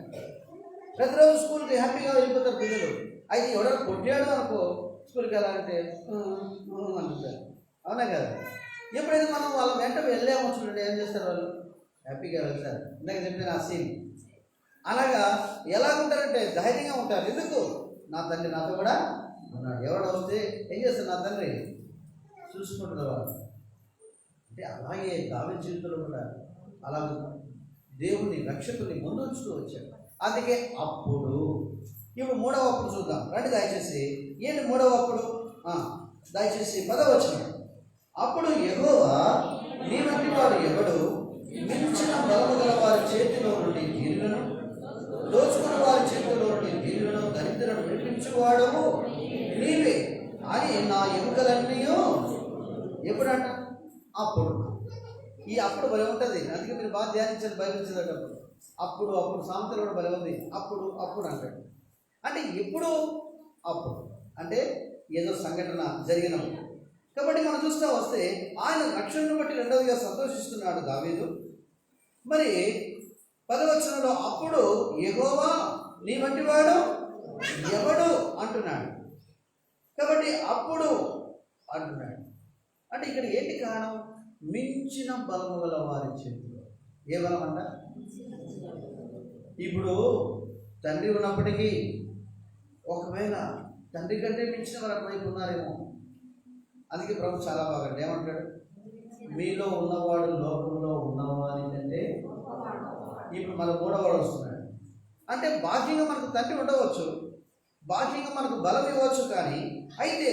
ప్రతిరోజు స్కూల్కి హ్యాపీగా వెళ్ళిపోతారు పిల్లలు. అయితే ఎవడో కొట్టాడు అనుకో, స్కూల్కి వెళ్ళాలంటే అంటారు. అవునా కదా? ఎప్పుడైతే మనం వాళ్ళ వెంట వెళ్ళామో చూడండి, ఏం చేస్తారు వాళ్ళు? హ్యాపీగా వెళ్తారు. ఇందాక చెప్పిన ఆ సీన్ అలాగా ఎలా ఉంటారంటే ధైర్యంగా ఉంటారు. ఎందుకు? నా తండ్రి నాతో కూడా ఉన్నాడు. ఎవడో వస్తే ఏం చేస్తారు? నా తండ్రి చూసుకుంటున్నారు వాళ్ళు. అంటే అలాగే దావీదు జీవితంలో కూడా అలా దేవుని రక్షకుని ముందుంచుతూ వచ్చాడు. అందుకే అప్పుడు ఇప్పుడు మూడవ అప్పుడు చూద్దాం రండి దయచేసి. ఏంటి మూడవ అప్పుడు? దయచేసి 10వ వచనం. అప్పుడు యెహోవా నీ వంటి వాడు ఎవడు మించిన బలము గల వారి చేతిలో నుండి దీనులను, దోచుకున్న వారి చేతిలో నుండి దీనులను, దరిద్రులను విడిపించువాడము నీవే అని నా ఎముకలన్నీ. ఎప్పుడంట? అప్పుడు. ఈ అప్పుడు భలే ఉంటుంది. అందుకే మీరు బాగా ధ్యానించండి బైబిల్ చదివేటప్పుడు. అప్పుడు అప్పుడు సామెతలు కూడా భలే ఉంది. అప్పుడు అప్పుడు అంటాడు. అంటే ఎప్పుడు? అప్పుడు అంటే ఏదో సంఘటన జరిగినప్పుడు. కాబట్టి మనం చూస్తూ వస్తే ఆయన రక్షణను బట్టి రెండవదిగా సంతోషిస్తున్నాడు దావీదు. మరి 10వ వచనంలో అప్పుడు యెహోవా నీ వంటి వాడు ఎవడు అంటున్నాడు. కాబట్టి అప్పుడు అంటున్నాడు అంటే ఇక్కడ ఏంటి కారణం? మించిన బలము గల వారి చేతిలో. ఏ బలం అంట? ఇప్పుడు తండ్రి ఉన్నప్పటికీ ఒకవేళ తండ్రి కంటే మించిన వారి వైపు ఉన్నారేమో. అందుకే ప్రభు చాలా బాగా ఏమంటాడు? మీలో ఉన్నవాడు లోకంలో ఉన్నవాడి కంటే. ఇప్పుడు మన మూడవాడు వస్తున్నాడు. అంటే బాహ్యంగా మనకు తండ్రి ఉండవచ్చు, బాహ్యంగా మనకు బలం ఇవ్వచ్చు, కానీ అయితే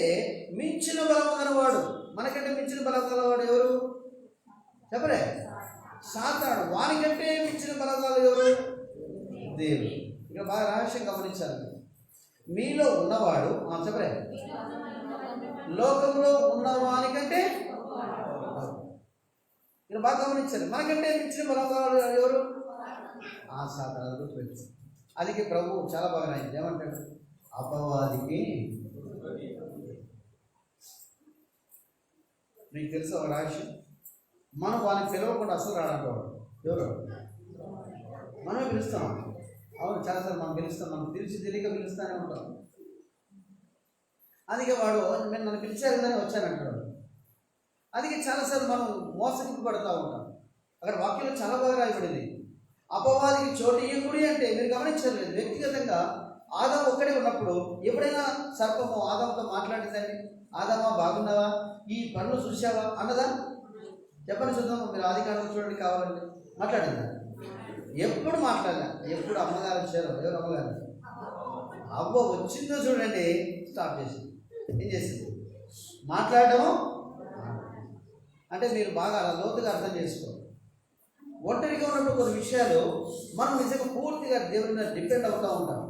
మించిన బలం గలవాడు, మనకంటే మించిన బలం గలవాడు ఎవరు చెప్పరే? సాతాను. వానికంటే మించిన బలం గల ఎవరు? దేవుడు. ఇక బాగా రహస్యం గమనించాలి. మీలో ఉన్నవాడు చెప్పరే లోకంలో ఉన్నవానికంటే. ఇక్కడ బాగా గమనించారు. మనకంటే మించిన బలం గలవాడు ఎవరు? సాతాను. గుర్తుపెట్టు. అందుకే ప్రభు చాలా బాగా రాయింది. ఏమంటాడు? అపవాదికి. మీకు తెలుసు ఒక రహస్యం. మనం వాళ్ళని పిలవకుండా అసలు రాడంటాడు. ఎవరు? మనమే పిలుస్తాం. అవును, చాలాసార్లు మనం పిలుస్తాం. మనం తెలియక పిలుస్తూనే ఉంటాం. అందుకే వాడు నన్ను పిలిచారు కానీ వచ్చానంటాడు. అందుకే చాలాసార్లు మనం మోసగింపబడుతూ ఉంటాం. అక్కడ వాక్యంలో చాలా బాగా రాయబడింది. అపవాదికి చోటు ఇయ్యకూడి అంటే మీరు గమనించలేదు. వ్యక్తిగతంగా ఆదాము ఒక్కడే ఉన్నప్పుడు ఎప్పుడైనా సర్పము ఆదాముతో మాట్లాడిందండి? ఆదామా బాగున్నావా, ఈ పనులు చూసావా అన్నదా? చెప్పండి చూద్దాం. మీరు ఆదికాండం చూడండి కావాలండి. మాట్లాడిందా? ఎప్పుడు మాట్లాడలే. ఎప్పుడు అమ్మగారు వచ్చారో, ఎవరు అమ్మగారు? అవ్వ వచ్చిందో చూడండి, స్టార్ట్ చేసింది. ఏం చేసింది? మాట్లాడటము. అంటే మీరు బాగా అలా లోతుగా అర్థం చేసుకోండి. ఒంటరిగా ఉన్నప్పుడు కొన్ని విషయాలు మనం నిజంగా పూర్తిగా దేవుని మీద డిపెండ్ అవుతూ ఉంటాం.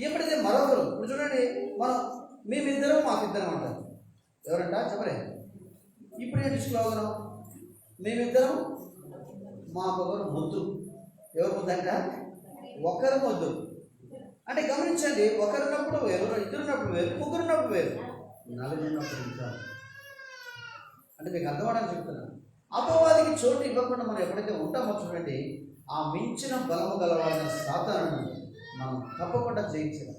ఎప్పుడైతే మరొకరు, ఇప్పుడు చూడండి, మనం మేమిద్దరం మాకిద్దరం అంటారు. ఎవరంట చెప్పరే? ఇప్పుడు ఏంటి స్లోగనం? మేమిద్దరం మాకొకరు ముద్దు. ఎవరు ముద్దు అంట? ఒకరు ముద్దు. అంటే గమనించండి, ఒకరున్నప్పుడు వేరు, ఇద్దరున్నప్పుడు వేరు, ముగ్గురున్నప్పుడు వేరు, నలుగురున్నప్పుడు ఇంకా. అంటే మీకు అర్థమవడానికి చెప్తున్నాను. అపవాదికి చోటు ఇవ్వకుండా మనం ఎప్పుడైతే ఉంటామో చూడండి, ఆ మించిన బలము గలవాడిన సాతానును మనం తప్పకుండా జయించడం.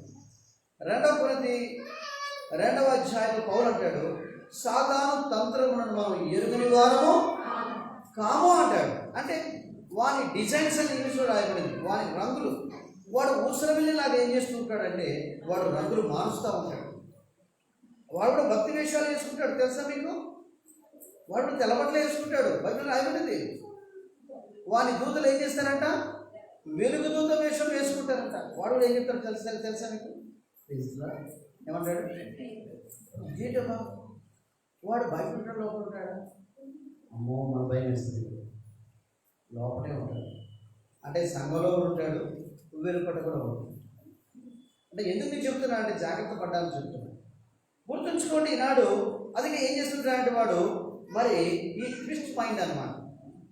2 కొరింథీ 2వ అధ్యాయంలో పౌలు అంటాడు, సాతాను తంత్రములను మనం ఎరుగని వారము కాము అంటాడు. అంటే వాని డిజైన్స్ అని ఇంగ్లీష్లో రాయబడింది. వాని రంగులు. వాడు ఊసరవిల్లిలాగా ఏం చేస్తూ ఉంటాడంటే వాడు రంగులు మారుస్తూ ఉంటాడు. వాడు కూడా భక్తి వేషాలు వేసుకుంటాడు. తెలుసా మీకు? వాడు తెల్లబట్టలు వేసుకుంటాడు. బైబిల్ రాయబడింది. వాని దూతలు ఏం చేస్తారంట? వెలుగు దూత వేషం వేసుకుంటారంట. వాడు కూడా ఏం చెప్తాడు తెలుసా మీకు? ఏమంటాడు? ఏంటమ్మా వాడు బయట ఉంటాడు, లోపల ఉంటాడా? అమ్మో, మన భయం వేస్తుంది. లోపలే ఉంటాడు. అంటే సంఘంలో ఉంటాడు, వెలుపట కూడా ఉంటాడు. అంటే ఎందుకు నేను చెప్తున్నా అంటే జాగ్రత్త పడ్డాలని చెప్తున్నా. గుర్తుంచుకోండి ఈనాడు. అందుకే ఏం చేస్తుంటాడంటే వాడు మరి ఈ ట్విస్ట్ మైండ్ అనమాట.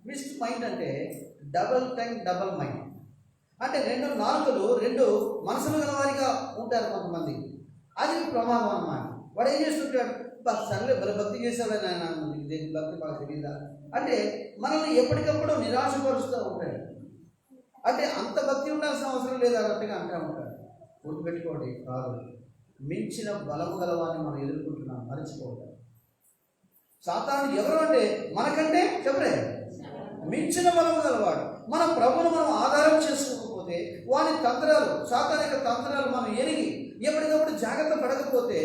ట్విస్ట్ మైండ్ అంటే డబల్ టైం డబల్ మైండ్. అంటే రెండు నాలుకలు, రెండు మనసులు గలవారిగా ఉంటారు కొంతమంది. అది ప్రమాదం అన్నమాట. వాడు ఏం చేస్తుంటాడు, సర్లే భక్తి చేశాడని ఆయన దేని భక్తి బాగా తెలియదా అంటే మనల్ని ఎప్పటికప్పుడు నిరాశపరుస్తూ ఉంటాడు. అంటే అంత భక్తి ఉండాల్సిన అవసరం లేదు అన్నట్టుగా అంటూ ఉంటాడు. గుర్తుపెట్టుకోండి, కాదు, మించిన బలము గలవాన్ని మనం ఎదుర్కొంటున్నాం, మర్చిపోతాం. సాతాను ఎవరు అంటే మనకంటే చెప్పలే మించిన బలము గలవాడు. మన ప్రభువును మనం ఆధారం చేసుకోకపోతే వాని తంత్రాలు, సాతాను యొక్క తంత్రాలు మనం ఎరిగి ఎప్పటికప్పుడు జాగ్రత్త పడకపోతే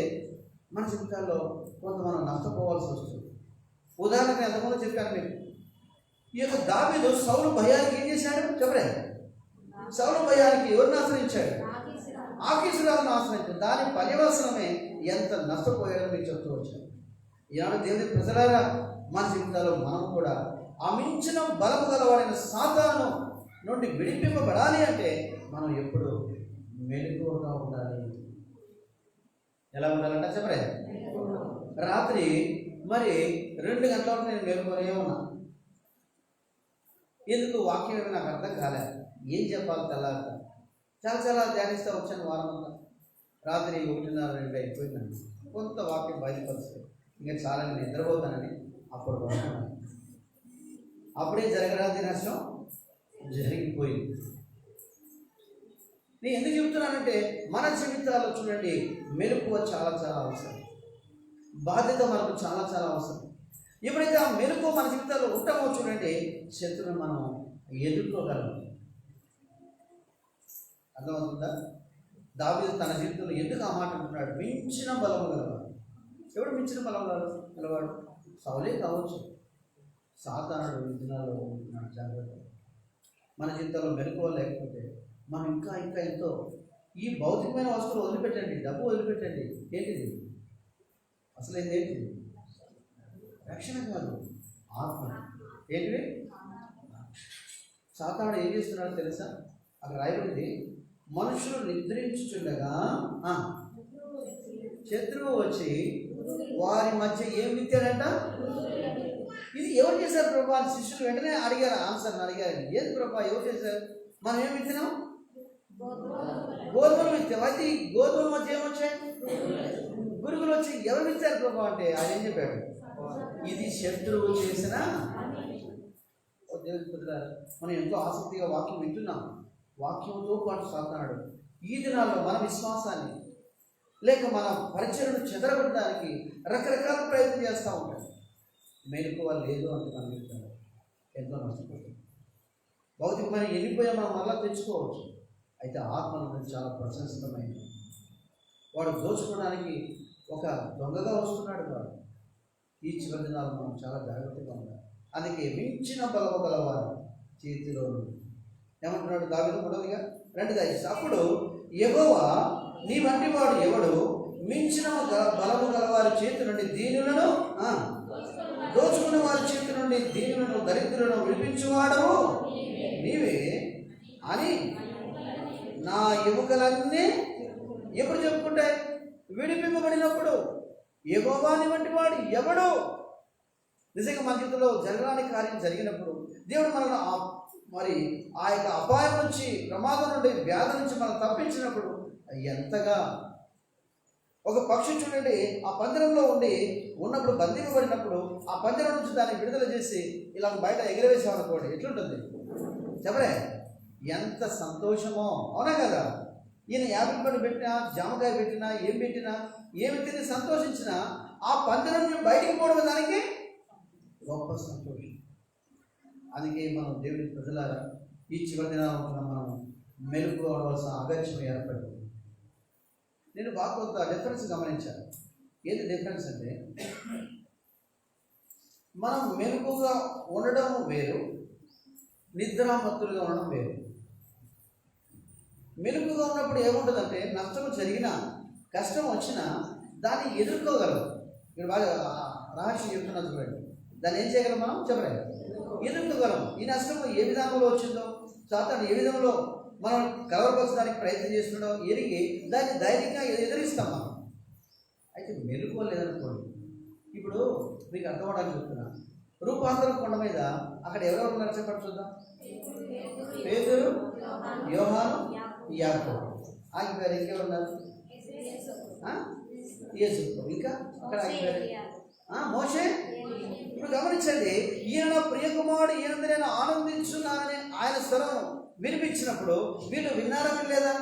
మన జీవితాల్లో కొంత మనం నష్టపోవాల్సి వస్తుంది. ఉదాహరణకు ఎంతమంది చెప్పాను మీకు, ఈ యొక్క దావీదు సౌలు భయానికి ఏం చేశాడు చెప్పలే, సౌలు భయానికి ఎవరిని ఆశ్రయించాడు, ఆకీసురాలను ఆశ్రయించాడు. దాని పర్యవసనమే ఎంత నష్టపోయాడో మీకు చెప్తూ వచ్చాను. ఈనాడు దేవుని ప్రజలారా, మన జీవితాల్లో మనం కూడా ఆ మించిన బలము గలవాడైన సాతాను నుండి విడిపింపబడాలి అంటే మనం ఎప్పుడు మెలకువగా ఉండాలి. ఎలా ఉండాలంటే చెప్పలే, రాత్రి మరి 2 గంటల వరకు నేను మేలుకొనే ఉన్నా. ఎందుకు వాక్యం నాకు అర్థం కాలేదు, ఏం చెప్పాలి తెల్లారిత చాలా ధ్యానిస్తూ వచ్చాను వారం అంతా. రాత్రి 1:30-2 అయిపోయిందండి. కొంత వాక్యం బయలుపరుస్తుంది, ఇంకా చాలా నిద్రపోతానని అప్పుడు వస్తున్నాను. అప్పుడే జరగరాది నష్టం జరిగిపోయింది. నేను ఎందుకు చెబుతున్నానంటే మన జీవితాల్లో చూడండి మెలకువ చాలా అవసరం, బాధ్యత మనకు చాలా అవసరం. ఎప్పుడైతే ఆ మెలకువ మన జీవితాల్లో ఉంటామో చూడండి శత్రువుని మనం ఎదుర్కోగలం. అర్థమవుతుందా? దావీదు తన జీవితంలో ఎందుకు ఆ మాట అంటున్నాడు, మించిన బలము గలవాడు. ఎవడు మించిన బలం గలవాడు? సౌలే కావచ్చు, సాతానుడు ఈ దినాల్లో ఉంటున్నాడు. జాగ్రత్త. మన జీవితంలో మెలకువ లేకపోతే మనం ఇంకా ఎంతో ఈ భౌతికమైన వస్తువులు వదిలిపెట్టండి, డబ్బు వదిలిపెట్టండి. ఏంటిది అసలు ఏంటి? రక్షణ కాదు, ఆత్మ. ఏంటిది? సాతానుడు ఏం చేస్తున్నాడో తెలుసా? అక్కడ రాయబడింది, మనుషులు నిద్రించుచుండగా శత్రువు వచ్చి వారి మధ్య ఏం విత్తాడంట. ఇది ఎవరు చేశారు ప్రభా? శిష్యులు వెంటనే అడిగారు, ఆన్సర్ని అడిగారు, ఏది ప్రభా ఎవరు చేశారు? మనం ఏం విత్తినాం? గోధుమలు విత్తాం. అయితే ఈ గోధుమల మధ్య ఏమొచ్చాయి? గురుగులు వచ్చి. ఎవరు విత్తారు ప్రభా అంటే ఆయన ఏం చెప్పాడు, ఇది శత్రువు చేసిన. దేవుని పిల్లలారా, మనం ఎంతో ఆసక్తిగా వాక్యం వింటున్నాం. వాక్యంతో పాటు సాతానుడు ఈ దినాల్లో మన విశ్వాసాన్ని లేక మన పరిచయను చెదరగొట్టడానికి రకరకాల ప్రయత్నం చేస్తూ ఉంటాడు. మెలకువ లేదు అంటే మన జీవితంలో ఎంతో నష్టపోతుంది. భౌతికమైన వెళ్ళిపోయా మనం మళ్ళా తెచ్చుకోవచ్చు. అయితే ఆత్మ అనేది చాలా ప్రశంసితమైనది. వాడు దోచుకోవడానికి ఒక దొంగగా వస్తున్నాడు. వాడు ఈ చివరి దినాలు మనం చాలా జాగ్రత్తగా ఉండాలి. అందుకే మించిన బలము గలవారు చేతిలో ఏమంటున్నాడు దావీదు? మొదటిగా 2:5, అప్పుడు యెహోవా నీ వంటి వాడు ఎవడు, మించిన బలము గలవారి చేతి నుండి దీనులను దోచుకున్న వారి చేతి నుండి దీనులను దరిద్రులను విడిపించువాడవు నీవే అని నా ఎముకలన్నీ ఎప్పుడు చెప్పుకుంటాయి? విడిపింపబడినప్పుడు. యెహోవా నీ వంటి వాడు ఎవడు? నిజంగా మన జీవితంలో జరగరాని కార్యం జరిగినప్పుడు దేవుడు మనల్ని మరి ఆ యొక్క అపాయం నుంచి, ప్రమాదం నుండి, వ్యాధి నుంచి మనం తప్పించినప్పుడు ఎంతగా. ఒక పక్షి చూడండి, ఆ పంజరంలో ఉన్నప్పుడు బంధింపబడినప్పుడు ఆ పంజరం నుంచి దాన్ని విడుదల చేసి ఇలా బయట ఎగరవేసామనుకోండి, ఎట్లుంటుంది చెప్పలే? ఎంత సంతోషమో, అవునా కదా? ఈయన యాపిల్ పండు పెట్టినా, జామకాయ పెట్టినా, ఏమి తిని సంతోషించినా ఆ పంజరం బయటికి పోవడం దానికి గొప్ప సంతోషం. అందుకే మనం దేవుని ప్రజలారా ఈ చివరి దినాల్లో మనం మెలుగుకోవాల్సిన అగత్యం ఏర్పడింది. నేను బాగా కొంత డిఫరెన్స్ గమనించాను. ఏది డిఫరెన్స్ అంటే, మనం మెలుగుగా ఉండడం వేరు, నిద్రామత్తులుగా ఉండడం వేరు. మెలుగుగా ఉన్నప్పుడు ఏముంటుందంటే, నష్టం జరిగినా, కష్టం వచ్చినా దాన్ని ఎదుర్కోగలం. మీరు బాగా రహస్యం చెప్తున్నా చూడండి. దాన్ని ఏం చేయగలం మనం చెప్పలేదు, ఎదుర్కోగలం. ఈ నష్టం ఏ విధానంలో వచ్చిందో, సాతాను ఏ విధంలో మనం కలవరపరచడానికి ప్రయత్నం చేస్తున్నాడో ఎరిగి దాన్ని ధైర్యంగా ఎదిరిస్తాం మనం. అయితే మెలుకోలేదనుకోండి. ఇప్పుడు మీకు అర్థమవడానికి చెప్తున్నా, రూపాంతరం కొండ మీద అక్కడ ఎవరెవరు ఉన్నారు చెప్పండి చూద్దాం. పేతురు, యోహాను, యాకోబు. ఆగిపోయారు. ఇంకెవరున్నారు? యేసు. ఇంకా అక్కడ ఆగిపోయారు. మోషే. ఇప్పుడు గమనించండి, ఈయన ప్రియకుమారుడు, ఈయన నేను ఆనందించున్నానని ఆయన స్వరం వినిపించినప్పుడు వీళ్ళు విన్నారా లేదా?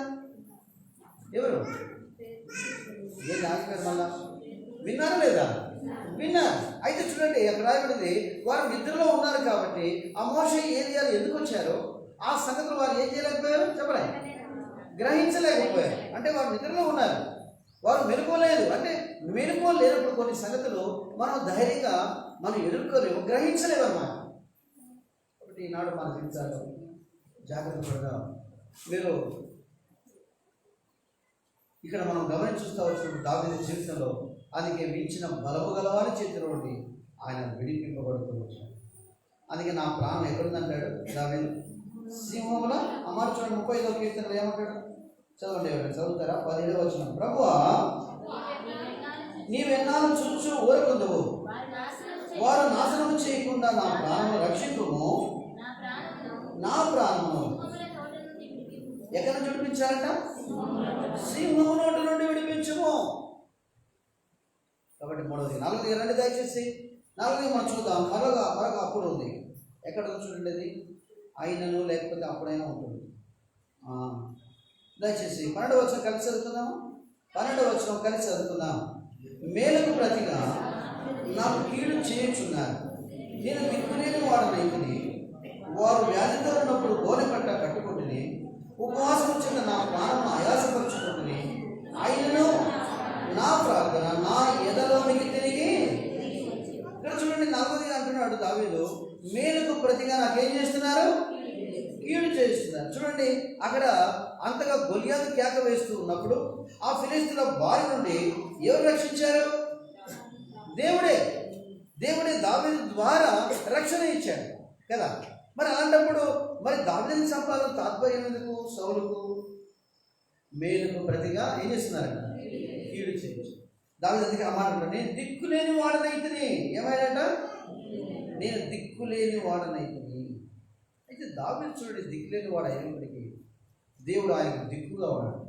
ఎవరు? ఏం ఆగిపోయారు? మళ్ళా విన్నారా లేదా? విన్నారు. అయితే చూడండి, అక్కడ రాయబడింది వారు నిద్రలో ఉన్నారు కాబట్టి ఆ మోషే ఏరియాలు ఎందుకు వచ్చారో ఆ సంగతులు వారు ఏం చేయలేకపోయారు? చెప్పలే, గ్రహించలేకపోయారు. అంటే వారు నిద్రలో ఉన్నారు, వారు మెలుకోలేదు. అంటే మెలుకో లేనప్పుడు కొన్ని సంగతులు మనం ధైర్యంగా మనం ఎదుర్కోలేము, గ్రహించలేము అన్నమాట. కాబట్టి ఈనాడు మన జీవితాల్లో జాగ్రత్త పడదాం. మీరు ఇక్కడ మనం గమనించి చూస్తూ వచ్చినప్పుడు దావీదు జీవితంలో అందుకే మించిన బలము గలవారి చేతిలో నుండి ఆయన విడిపింపబడుతూ వచ్చాడు. అందుకే నా ప్రాణం ఎక్కడుందంటాడు దావీదు? సింహముల అమరు. చూడండి 35వ కీర్తనలో ఏమంటాడు? చదవండి, ఎవరు చదువుతారా? 17వ వచనం. ప్రభువా, నీవెన్నాళ్ళు చూచు ఊరకుందువు, వారు నాశనం చేయకుండా నా ప్రాణము రక్షించుము. నా ప్రాణము ఎక్కడ నుంచి విడిపించాలంట? సింహము నోటి నుండి విడిపించుము. కాబట్టి మూడవది, 4ది రండి దయచేసి. 4ది మనం చూద్దాం. మరొక అప్పుడు ఉంది. ఎక్కడ చూడండి, అది అయినను లేకపోతే అప్పుడైనా ఉంటుంది. దయచేసి 12వ వచనం కలిసి చదువుకుందాం. 12వ వచనం కలిసి చదువుకుందాం. మేలుకు ప్రతిగా నాకు కీడు చేయుచున్నారు, నేను దిక్కులేని వాడనైతిని. వారు వ్యాధితో ఉన్నప్పుడు గోనెకట్ట కట్టుకుంటుని, ఉపవాసం వచ్చిన నా ప్రాణం ఆయాసపరుచుకుంటుని, అయినను నా ప్రార్థన నా ఎదలోనికి తిరిగి. ఇక్కడ చూడండి, 4ది అంటున్నాడు దావీదు, మేలుకు ప్రతిగా నాకేం చేస్తున్నారు? కీడు చేస్తున్నారు. చూడండి, అక్కడ అంతగా గొలియాతు కేక వేస్తూ ఉన్నప్పుడు ఆ ఫిలిష్తీయుల బారి నుండి ఎవరు రక్షించారు? దేవుడే దావీదు ద్వారా రక్షణ ఇచ్చాడు కదా. మరి అలాంటప్పుడు మరి దావీదుని చంపాలని తాత్పర్యం ఎందుకు? సౌలుకు మేలుకు ప్రతిగా ఏం చేస్తున్నారంట? కీడు చేయొచ్చు. దావీదు అందుకే ఆ మాట, నేను దిక్కులేని వాడనైతిని. ఏమైనా నేను దిక్కులేని వాడనైతిని. అయితే దావీదు చూడండి, దిక్కులేని వాడు అయినప్పటికీ దేవుడు ఆయనకు దిక్కుగా ఉన్నాడు.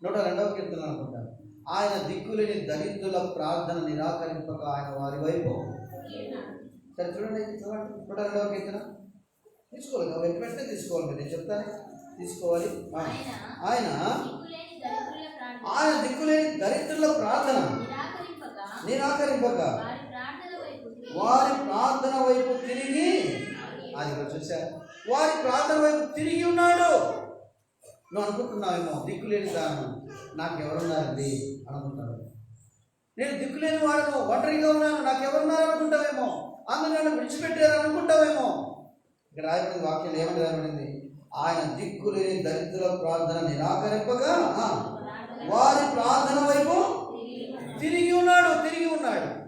102వ కీర్తన అనుకుంటాను. ఆయన దిక్కులేని దరిద్రుల ప్రార్థన నిరాకరింపక ఆయన వారి వైపు. సరే చూడండి, 102వ కీర్తన తీసుకోవాలి. వెంటనే తీసుకోవాలి. నేను చెప్తాను, తీసుకోవాలి. ఆయన దిక్కులేని దరిద్రుల ప్రార్థన నిరాకరింపక వారి ప్రార్థన వైపు తిరిగి. అది చూశారు, వారి ప్రార్థన వైపు తిరిగి ఉన్నాడు. నువ్వు అనుకుంటున్నావేమో, దిక్కులేని దానం నాకెవరున్నారండి అనుకుంటావు. నేను దిక్కులేని వాడను, ఒంటరిగా ఉన్నాను, నాకెవరున్నారు అనుకుంటావేమో, అందులో నన్ను విడిచిపెట్టారు అనుకుంటావేమో. ఇక్కడ రాయబడింది వాక్యం ఏమని రాయబడింది? ఆయన దిక్కులేని దరిద్రుల ప్రార్థన నిరాకరింపగా వారి ప్రార్థన వైపు తిరిగి ఉన్నాడు.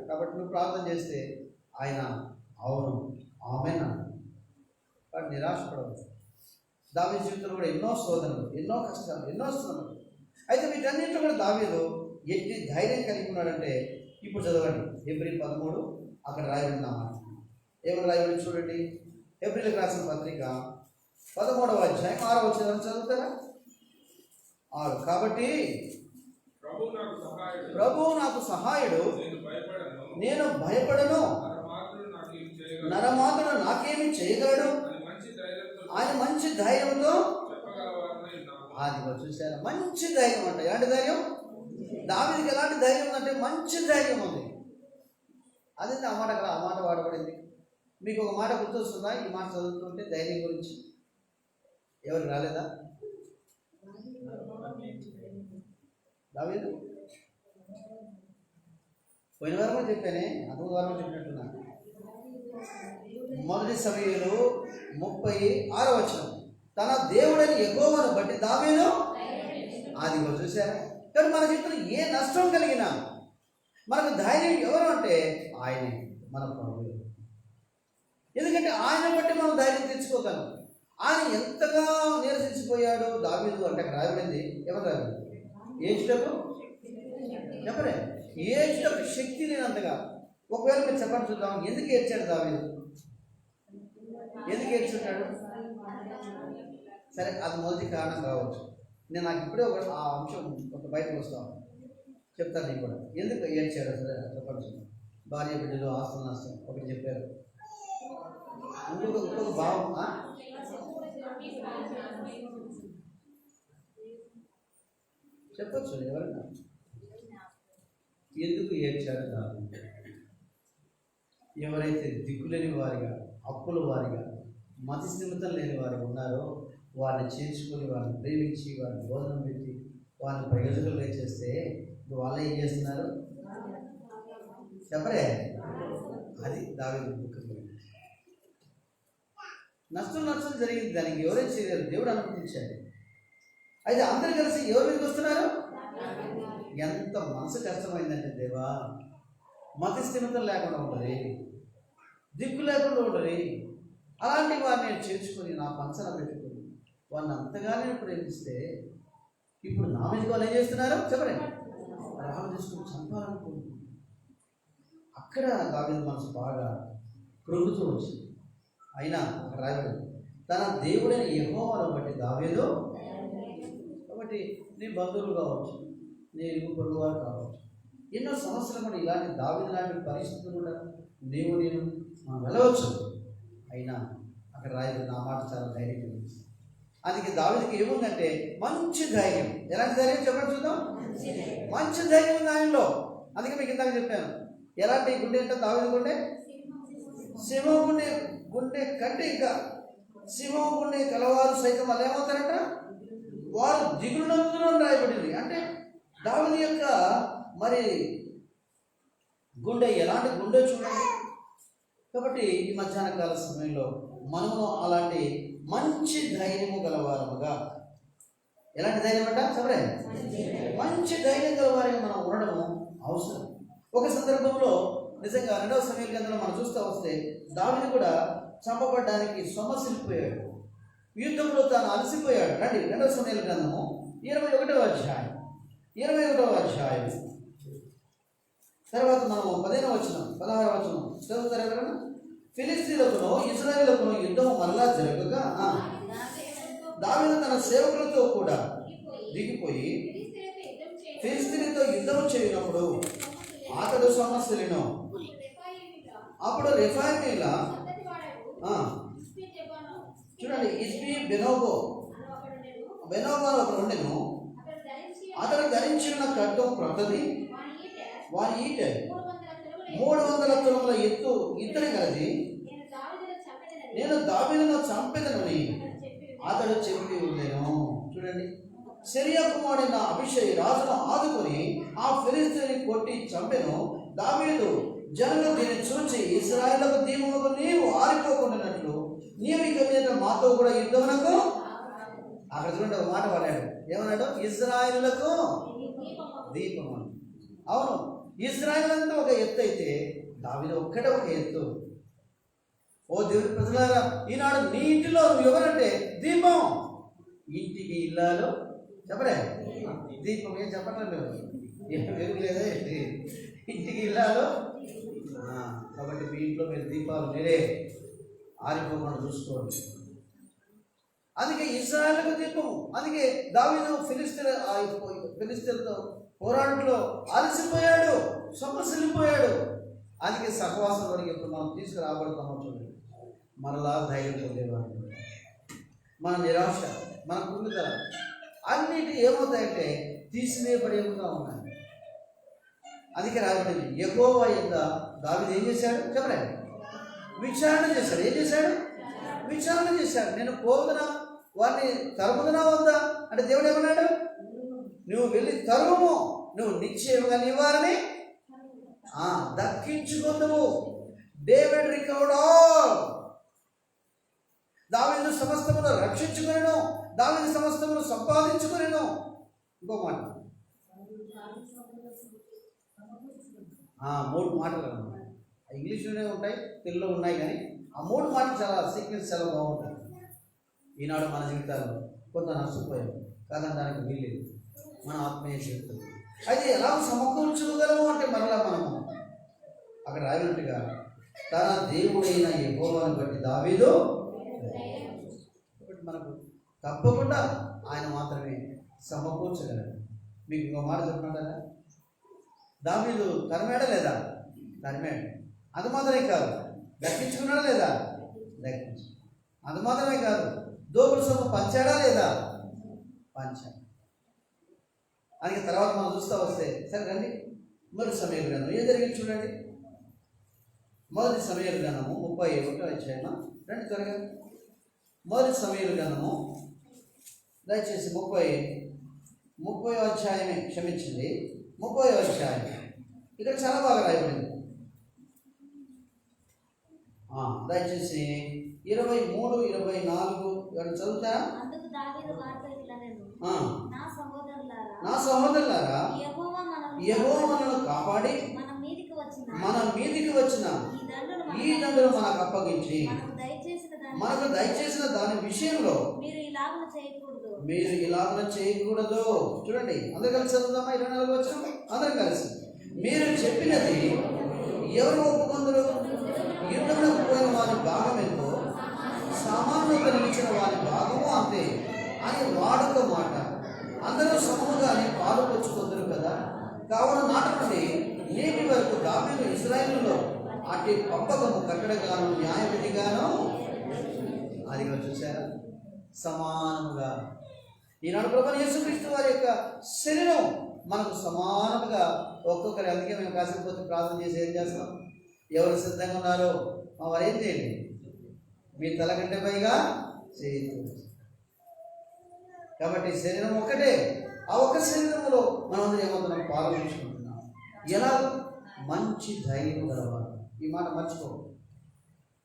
కాబట్టి నువ్వు ప్రార్థన చేస్తే ఆయన అవును ఆమేన్ అన్నాడు. వాడు నిరాశపడవచ్చు. దావీదు జీవితంలో కూడా ఎన్నో శోధనలు, ఎన్నో కష్టాలు, ఎన్నో శ్రమలు. అయితే వీటన్నింటిలో కూడా దావీదు ఎట్టి ధైర్యం కలిగి ఉన్నాడంటే ఇప్పుడు చదవండి, ఏప్రిల్ 13 అక్కడ రాయబడిన మాట ఏమని రాయబడి చూడండి. ఏప్రిల్కి రాసిన పత్రిక 13వ అధ్యాయం 6వ వచనం చదువుతారా? కాబట్టి ప్రభువు నాకు సహాయుడు, నేను భయపడను, నరమాత్రుడు నాకేమి చేయగలడు. ఆయన మంచి ధైర్యంతో, అది చూసారా, మంచి ధైర్యం అంట. ఎలాంటి ధైర్యం? దావీదుకి ఎలాంటి ధైర్యం ఉందంటే మంచి ధైర్యం ఉంది. అదే ఆ మాట అక్కడ ఆ మాట వాడబడింది. మీకు ఒక మాట గుర్తొస్తుందా? ఈ మాట చదువుతుంటే ధైర్యం గురించి ఎవరికి రాలేదా? దావీదు పోయిన వారం కూడా చెప్పానే, అదొక వారం చెప్పినట్టున్నా. మొదటి సమయంలో 36వ వచనం, తన దేవుడని యెహోవాను బట్టి దావీదు. అది చూసారా? కానీ మన జీవితంలో ఏ నష్టం కలిగినా మనకు ధైర్యం ఎవరు అంటే ఆయనే, మన ప్రభువు. ఎందుకంటే ఆయన బట్టి మనం ధైర్యం తెచ్చుకోగలం. ఆయన ఎంతగా నీరసించిపోయాడో దావీదు అంటే అక్కడ రాయబడింది. ఎవరు రాయబడింది? ఏడ్చుటకు చెప్పలే, ఏడ్చుటకు శక్తి లేనంతగా. ఒకవేళ మీరు చెప్పండి చూద్దాం, ఎందుకు ఏడ్చాడు దావీదు? ఎందుకు ఏడ్చుంటాడు? సరే, అది మొదటి కారణం కావచ్చు. నాకు ఇప్పుడే ఆ అంశం ఒక బయటకు వస్తాను, చెప్తాను. నేను కూడా ఎందుకు ఏడ్చాడు సరే చెప్పండి. భార్య బిడ్డలు, ఆస్తులు నష్టం ఒకటి చెప్పారు. ఇంకొక భావం చెప్పచ్చు ఎవరైనా. ఎందుకు ఏడ్చాడు కాదు, ఎవరైతే దిక్కులేని వారిగా, అప్పుల వారిగా, మతి స్థిమితం లేని వారు ఉన్నారో వారిని చేర్చుకొని, వారిని ప్రేమించి, వారిని భోజనం పెట్టి, వారిని ప్రయోజకులు చేస్తే వాళ్ళు ఏం చేస్తున్నారు చెప్పరే? అది దావీదు దుఃఖం. నష్టం జరిగింది, దానికి ఎవరైనా చేయలేరు, దేవుడు అనుమతించాడు. అయితే అందరూ కలిసి ఎవరి మీదకి వస్తున్నారు? ఎంత మనసు కష్టమైందంటే, దేవా మతి స్థిమితం లేకుండా ఉంటుంది, దిక్కు లేకుండా ఉంటుంది, అలాంటి వారిని నేను చేర్చుకొని నా పంచన పెట్టుకుని వారిని అంతగా నేను ప్రేమిస్తే ఇప్పుడు నా మీద వాళ్ళు ఏం చేస్తున్నారు చెప్పండి? రాళ్ళు తీసుకుని చంపాలనుకుంటున్నాను. అక్కడ దావీదు మనసు బాగా కృంగుతూ వచ్చింది. అయినా రాయబడి తన దేవుడైన యెహోవాను బట్టి దావీదు, కాబట్టి నీ బంధువులు కావచ్చు, నీ ఇరుగు పొరుగు వారు కావచ్చు, ఎన్నో సంవత్సరాలు కూడా ఇలాంటి దావీదు లాంటి పరిస్థితులు కూడా నేను మనం వెళ్ళవచ్చు. అయినా అక్కడ రాయబడిన ఆ మాట చాలా ధైర్యం ఉంది. అందుకే దావీదుకి ఏముందంటే మంచి ధైర్యం. ఎలాంటి ధైర్యం చెప్పండి చూద్దాం. మంచి ధైర్యం ఉంది ఆయనలో. అందుకే మీకు ఇందాక చెప్పాను, ఎలాంటి గుండె అంటే దావీదు గుండె సింహం గుండె కంటే ఇంకా సింహం గుండె కలవారు సైతం వాళ్ళు ఏమవుతారంట, వారు దిగులు నమ్ముతున్నారని రాయబడింది. అంటే దావీదు యొక్క మరి గుండె ఎలాంటి గుండె చూడండి. కాబట్టి ఈ మధ్యాహ్న కాల సమయంలో మనము అలాంటి మంచి ధైర్యము గలవారముగా, ఎలాంటి ధైర్యం అంట సరే, మంచి ధైర్యం గలవారిగా మనం ఉండడము అవసరం. ఒక సందర్భంలో నిజంగా 2వ సమూయేలు గ్రంథంలో మనం చూస్తూ వస్తే దావీదు కూడా చంపబడ్డానికి సొమ్మసిల్లిపోయాడు, యుద్ధంలో తాను అలసిపోయాడు. రండి 2వ సమూయేలు గ్రంథము 21వ అధ్యాయం తర్వాత మనం 15వ వచనం 16వ వచనం చదువుతారు ఎవరైనా? ఫిలిస్తీయులకును ఇశ్రాయేలులకును యుద్ధం మరలా జరగగా దావీదు తన సేవకులతో కూడా దిగిపోయి ఫిలిస్తీయులతో యుద్ధం చేయనప్పుడు అతడు సమస్యలను అప్పుడు రెఫాయీల చూడండి, ఇస్బీ బెనోబో ఒకడు ఉండెను. అతడు ధరించిన ఖడ్గం ప్రతది వారి ఈట 300 తులముల ఎత్తు ఇత్తడి కలది, నేను దావీదును చంపెదనని అతడు చెప్పి ఉండెను. చూడండి, సిరియా కుమారుడైన అభిషేక్ రాజును ఆదుకొని ఆ ఫిలిస్తీయుని కొట్టి చంపెను. దావీదు జనులు దీన్ని చూచి, ఇశ్రాయేలుకు దీపముకు నీవు ఆరిపోకుండానట్లు నీవు ఇక మీద మాతో కూడా యుద్ధమునకు. అక్కడ చూడండి ఒక మాట వాడాడు, ఏమన్నాడు? ఇశ్రాయేలులకు దీపము. అవును, ఇశ్రాయేలు అంతా ఒక ఎత్తు అయితే దావీదు ఒక్కటే ఒక ఎత్తు. ఓ దేవుడి ప్రజలారా, ఈనాడు నీ ఇంటిలో నువ్వు ఎవరంటే దీపం. ఇంటికి ఇల్లాలో చెప్పడే దీపం. ఏం చెప్పట్లేదు, ఏం లేదా ఇంటికి ఇల్లాలో. కాబట్టి మీ ఇంట్లో మీరు దీపాలు మీరే ఆరిపోకుండా చూసుకోండి. అందుకే ఇశ్రాయేలుకు దీపము. అందుకే దావీదు ఫిలిస్తీయులతో పోరాటంలో అలసిపోయాడు, సొమ్మసిల్లిపోయాడు. అందుకే సహవాసం వరకు ఇప్పుడు మనం తీసుకురాబడతామో చూడండి, మనలా ధైర్యం పొందేవాడు. మన నిరాశ, మన కుంగితనం అన్నిటి ఏమవుతాయంటే తీసివేయబడేవిగా ఉన్నాయి. అందుకే రాబడింది, యెహోవా యొద్ద దావీదు ఏం చేశాడు చెప్పలే? విచారణ చేశాడు. ఏం చేశాడు? విచారణ చేశాడు. నేను పోదునా, వారిని తరుముదునా వద్దా అంటే దేవుడు ఏమన్నాడు? నువ్వు వెళ్ళి తరుము, నువ్వు నిశ్చయముగా నీ వారిని దక్కించుకుందువు. David recovered all. దావీదు సమస్తమును రక్షించుకొనెను, దావీదు సమస్తమును సంపాదించుకొనెను. ఇంకో మాట, 3 మాటలు ఇంగ్లీష్లోనే ఉంటాయి, తెలుగులో ఉన్నాయి, కానీ ఆ 3 మాటలు చాలా సీక్వెన్స్ చాలా బాగుంటాయి. ఈనాడు మన జీవితాల్లో కొంత నష్టపోయాం కాదనడానికి వీల్లేదు, మన ఆత్మీయ జీవితం. అయితే ఎలా సమకూర్చుకోగలము అంటే మరలా మనము అక్కడ రాయినట్టుగా తన దేవుడైన యెహోవాను బట్టి దావీదు. మనకు తప్పకుండా ఆయన మాత్రమే సమకూర్చగలడు. మీకు ఇంకో మాట చెప్పమంటారా? దావీదు తరిమాడా లేదా? తరిమాడు. అది మాత్రమే కాదు, దక్కించుకున్నాడా లేదా? దక్కించు. అది మాత్రమే కాదు, దోపుడు సొమ్ము పంచాడా లేదా? పంచాడు. అందుకే తర్వాత మనం చూస్తూ వస్తే సరే రండి, మొదటి సమయ గ్రంథం ఏం జరిగింది చూడండి. మొదటి సమయ గ్రంథము 31వ అధ్యాయం. రండి త్వరగా. మొదటి సమయ గ్రంథము దయచేసి 30వ అధ్యాయమే, క్షమించింది 30వ అధ్యాయం. ఇక్కడ చాలా బాగా రాయబడింది. దయచేసి 23, 24 ఎవరు చదువుతారా? నా సహోదరులారా, యెహోవా మనల్ని కాపాడి మన మీదికి వచ్చిన ఈ దండలు మనకు అప్పగించి మనకు దయచేసిన దాని విషయంలో మీరు ఇలాగ చేయకూడదు. చూడండి, అందరు కలిసి చదువుదామా? 24 వచనం అందరం కలిసి. మీరు చెప్పినది ఎవరు ఒప్పుకొందరు? యుద్ధమునకు పోయిన వారి భాగం ఎంతో, సామాన్యులు కలిగించిన వారి భాగము అంతే అని వాడుక మాట. అందరూ సమూహంగానే పాలు పంచుకొందరు కదా. కావున నాటి నుండి నేటి వరకు దావీదు ఇశ్రాయేలులో అటు పంపకము కట్టడగాను న్యాయవిధిగాను అది చూసారా, సమానముగా. ఈనాడు ప్రభువైన యేసుక్రీస్తు వారి యొక్క శరీరం మనకు సమానముగా ఒక్కొక్కరి. అందుకే మేము కాసేపు ప్రార్థన చేసి ఏం చేస్తాం? ఎవరు సిద్ధంగా ఉన్నారో వారు ఏం చేయండి, మీ తల కంటే పైగా చేయండి. కాబట్టి శరీరం ఒక్కటే. ఆ ఒక్క శరీరంలో మనం ఏమవుతున్నాం? పాల్గొంటున్నాం. ఎలా? మంచి ధైర్యం గలవారు. ఈ మాట మర్చిపో.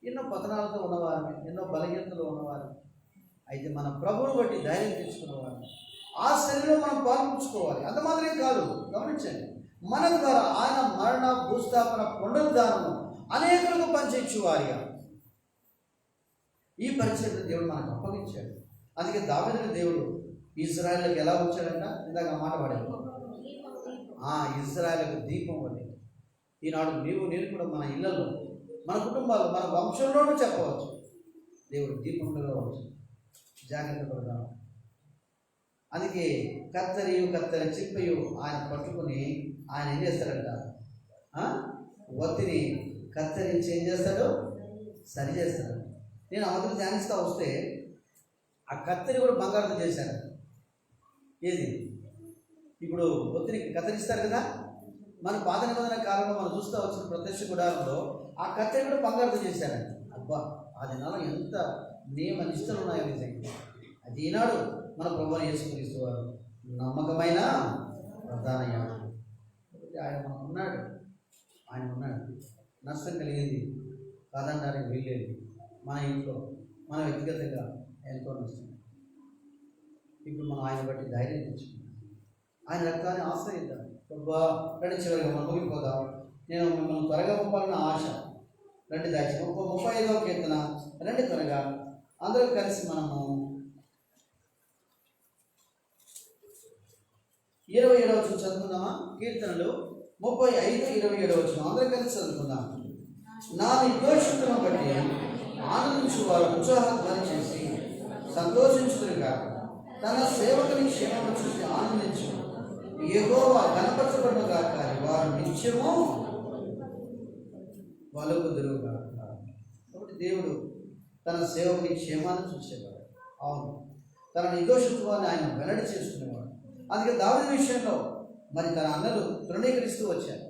ఎన్నో పతనాలతో ఉన్నవారు, ఎన్నో బలహీనతలు ఉన్నవారు, అయితే మన ప్రభువును బట్టి ధైర్యం తెచ్చుకున్నవారు ఆ శరీరంలో మనం పాల్గొంచుకోవాలి. అంత మాత్రమే కాదు, గమనించండి, మన ద్వారా ఆయన మరణ భూస్థాపన పునరుద్ధానము అనేకులకు పంచేవారిగా ఈ పరిచయం దేవుడు మనకు అప్పగించాడు. అందుకే దావీదుని దేవుడు ఇశ్రాయేలుకి ఎలా వచ్చాడంట? ఇందాక మాట పడాడు, ఇశ్రాయేలుకు దీపం వల్లే. ఈనాడు నీవు నేను కూడా మన ఇళ్లలో, మన కుటుంబాలు, మన వంశంలోనూ చెప్పవచ్చు, దేవుడు దీపంలో వచ్చు. జాగ్రత్త పడదాం. అందుకే కత్తరి చిప్పయు ఆయన పట్టుకుని ఆయన ఏం చేస్తాడంట? ఒత్తిని కత్తరించి ఏం చేస్తాడు? సరి చేస్తాడు. నేను అవతల ధ్యానిస్తూ వస్తే ఆ కత్తెరి కూడా బంగారంతో చేశాను. ఏది? ఇప్పుడు ఒత్తిని కత్తిరిస్తారు కదా, మన పాత నిబంధన కాలంలో మనం చూస్తూ వచ్చిన ప్రత్యక్ష గుడారంలో ఆ కత్తెరి కూడా బంగారంతో చేశారండి. అబ్బా, ఆ దినాల్లో ఎంత నియమ నిష్టలు ఉన్నాయో నిజంగా. అది ఈనాడు మన ప్రభువైన యేసుక్రీస్తు వారు నమ్మకమైన ప్రధాన యాజకుడు. ఆయన ఉన్నాడు. నష్టం కలిగింది కాదనడానికి వీల్లేదు. మన ఇంట్లో, మన వ్యక్తిగతంగా ఎంతో నష్టం. ఇప్పుడు మనం ఆయన బట్టి ధైర్యం తెచ్చుకున్నాం. ఆయన రక్తాన్ని ఆశ్రయిద్దాం. ప్రభా, రెండు చివరిగా మనం ముగిపోదాం. నేను మిమ్మల్ని త్వరగా పంపాలన్న ఆశ. రండి, దాచి 35వ కీర్తన రండి త్వరగా అందరూ కలిసి మనము 27వ వచనం చదువుకుందామా? కీర్తనలు 35:27 వచనం అందరూ కలిసి చదువుకుందాం. నా నిర్దోషులను బట్టి ఆనందించు వారు ఉత్సాహధ్వని చేసి సంతోషించుదురుగా. తన సేవకుని క్షేమము చూసి ఆనందించు. యెహోవా కనపరచబడునుగా, కానీ వారు నిత్యము వలుకుదురుగా. కాబట్టి దేవుడు తన సేవకుని క్షేమాన్ని చూసేవాడు. అవును, తన నిర్దోషత్వాన్ని ఆయన వెల్లడి చేసుకునేవాడు. అందుకే దావీదు విషయంలో మరి తన అన్నలు తృణీకరిస్తూ వచ్చారు.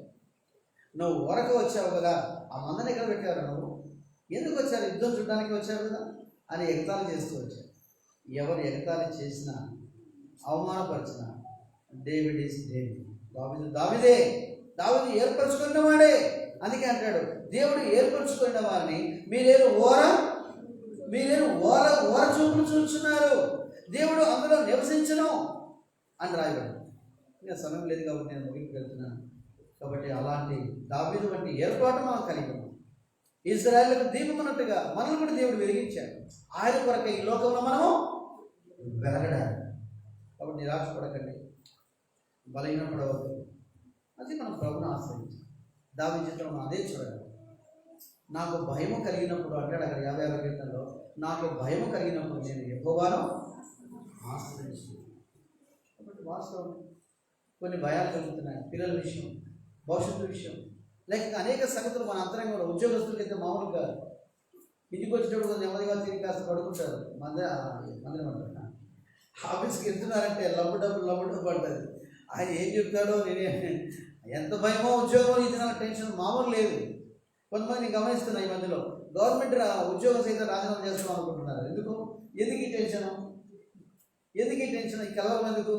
నువ్వు వరకు వచ్చావు కదా, ఆ మందని ఎక్కడ పెట్టారు? నువ్వు ఎందుకు వచ్చారు? యుద్ధం చూడడానికి వచ్చారు కదా అని ఎగతాళి చేస్తూ వచ్చారు. ఎవరు ఎగతాళి చేసినా, అవమానపరిచినా, డేవిడ్ ఈస్ డేవిడ్. దావీదే, దావీదు ఏర్పరచుకున్న వాడే. అందుకే అంటాడు, దేవుడు ఏర్పరచుకున్న వారిని మీరేరు ఓర చూపులు చూస్తున్నారు, దేవుడు అందులో నివసించను అని రాయబడి. ఇంకా సమయం లేదు కాబట్టి నేను ముగింపు వెళ్తున్నాను. కాబట్టి అలాంటి దావీదు వంటి ఏర్పాటు మనం కలిగి ఉన్నాం. ఇశ్రాయేలుకు దీపం అన్నట్టుగా మనల్ని కూడా దేవుడు వెలిగించాడు. ఆయన కొరకు ఈ లోకంలో మనము వెలగడాలి. కాబట్టి నిరాశపడకండి, బలహీనపడవద్దు. అది మనం ప్రభుని ఆశ్రయించాలి. దావీదు చిత్రం అదే చూడాలి. నాకు భయము కలిగినప్పుడు అంటాడు అక్కడ 56వ కీర్తనలో, నాకు భయము కలిగినప్పుడు నేను యెహోవాను ఆశ్రయిస్తుంది. కాబట్టి వాస్తవం కొన్ని భయాలు కలుగుతున్నాయి పిల్లల విషయం, భవిష్యత్తు విషయం, లేక అనేక సంగతులు మన అంతరంగంలో. ఉద్యోగస్తులకైతే మామూలు కాదు. ఇంటికి వచ్చేటప్పుడు నెమ్మదిగా తిరిగి కాస్త పడుకుంటారు. మందిరం అంటారు. ఆఫీస్కి వెళ్తున్నారంటే లబ్బు డబ్బు పడుతుంది. ఆయన ఏం చెప్తాడో నేనే ఎంత భయమో ఉద్యోగం ఇది నా టెన్షన్ మామూలు లేదు. కొంతమంది గమనిస్తున్నా ఈ మధ్యలో గవర్నమెంట్ ఉద్యోగం సైతం రాజీనామా చేస్తాం అనుకుంటున్నారు. ఎందుకు ఈ టెన్షన్? ఈ కలవరం ఎందుకు?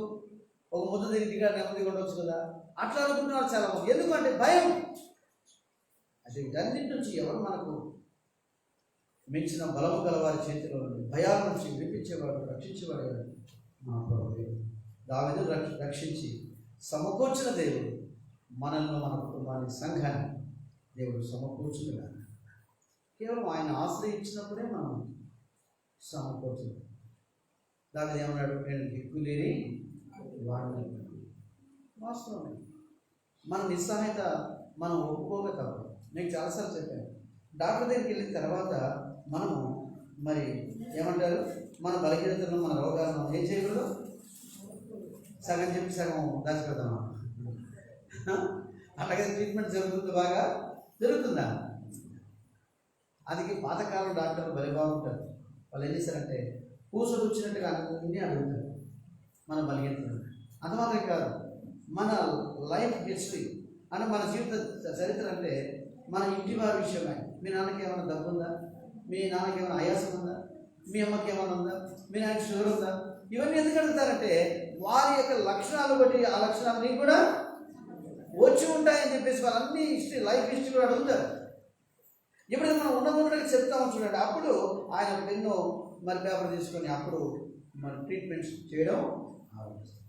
ఒక ముద్ద తిరిగి నెమ్మదిగా ఉండవచ్చు కదా అట్లా అనుకుంటున్నారు చాలా మంది. ఎందుకంటే భయం. అసలు వీటన్నింటి నుంచి ఎవరు మనకు మించిన బలము గల వారి చేతిలో నుండి భయాల నుంచి విడిపించేవాడు, రక్షించేవాడు మా ప్రభువు. దావీదును రక్షించి సమకూర్చిన దేవుడు మనల్ని, మన కుటుంబాన్ని, సంఘాన్ని దేవుడు సమకూర్చుకున్నాడు. కేవలం ఆయన ఆశ్రయించినప్పుడే మనం సమకూర్చున్నాం. దావీదు ఏమన్నాడు? నేను దిక్కులేని వాడిని. వాస్తవమే. మన నిస్సహాయత మనం ఒప్పుకోక తప్పదు. నేను చాలాసార్లు చెప్పాను. డాక్టర్ దగ్గరికి వెళ్ళిన తర్వాత మనము మరి ఏమంటారు, మన బలహీనతలను, మన రోగాలను ఏం చేయకూడదు, సగం చెప్పి సగం దాచిపెడతామా? అట్లాగే ట్రీట్మెంట్ జరుగుతుంది, బాగా జరుగుతుందా? అది పాతకాలం డాక్టర్లు భలే బాగుంటారు. వాళ్ళు ఏం చేశారంటే కూసొచ్చినట్టుగా అన్నీ అడుగుతారు మన బలహీనతలు. అంతమాత్రమే కాదు, మన లైఫ్ హిస్టరీ అంటే మన జీవిత చరిత్ర అంటే మన ఇంటి వారి విషయమే. మీ నాన్నకి ఏమైనా డబ్బు ఉందా? మీ నాన్నకి ఏమైనా ఆయాసం ఉందా? మీ అమ్మకి ఏమైనా ఉందా? మీ నాన్నకి షుగర్ ఉందా? ఇవన్నీ ఎందుకు అడుగుతారంటే వారి యొక్క లక్షణాలు బట్టి ఆ లక్షణాలు నీకు కూడా వచ్చి ఉంటాయని చెప్పేసి వాళ్ళన్నీ హిస్టరీ, లైఫ్ హిస్టరీ కూడా అడుగుతారు. ఎప్పుడైతే మనం ఉన్నదన్నట్టుగా చెప్తామని చూడండి, అప్పుడు ఆయన ఎన్నో మరి పేపర్ తీసుకొని అప్పుడు మరి ట్రీట్మెంట్స్ చేయడం ఆలోచిస్తాం.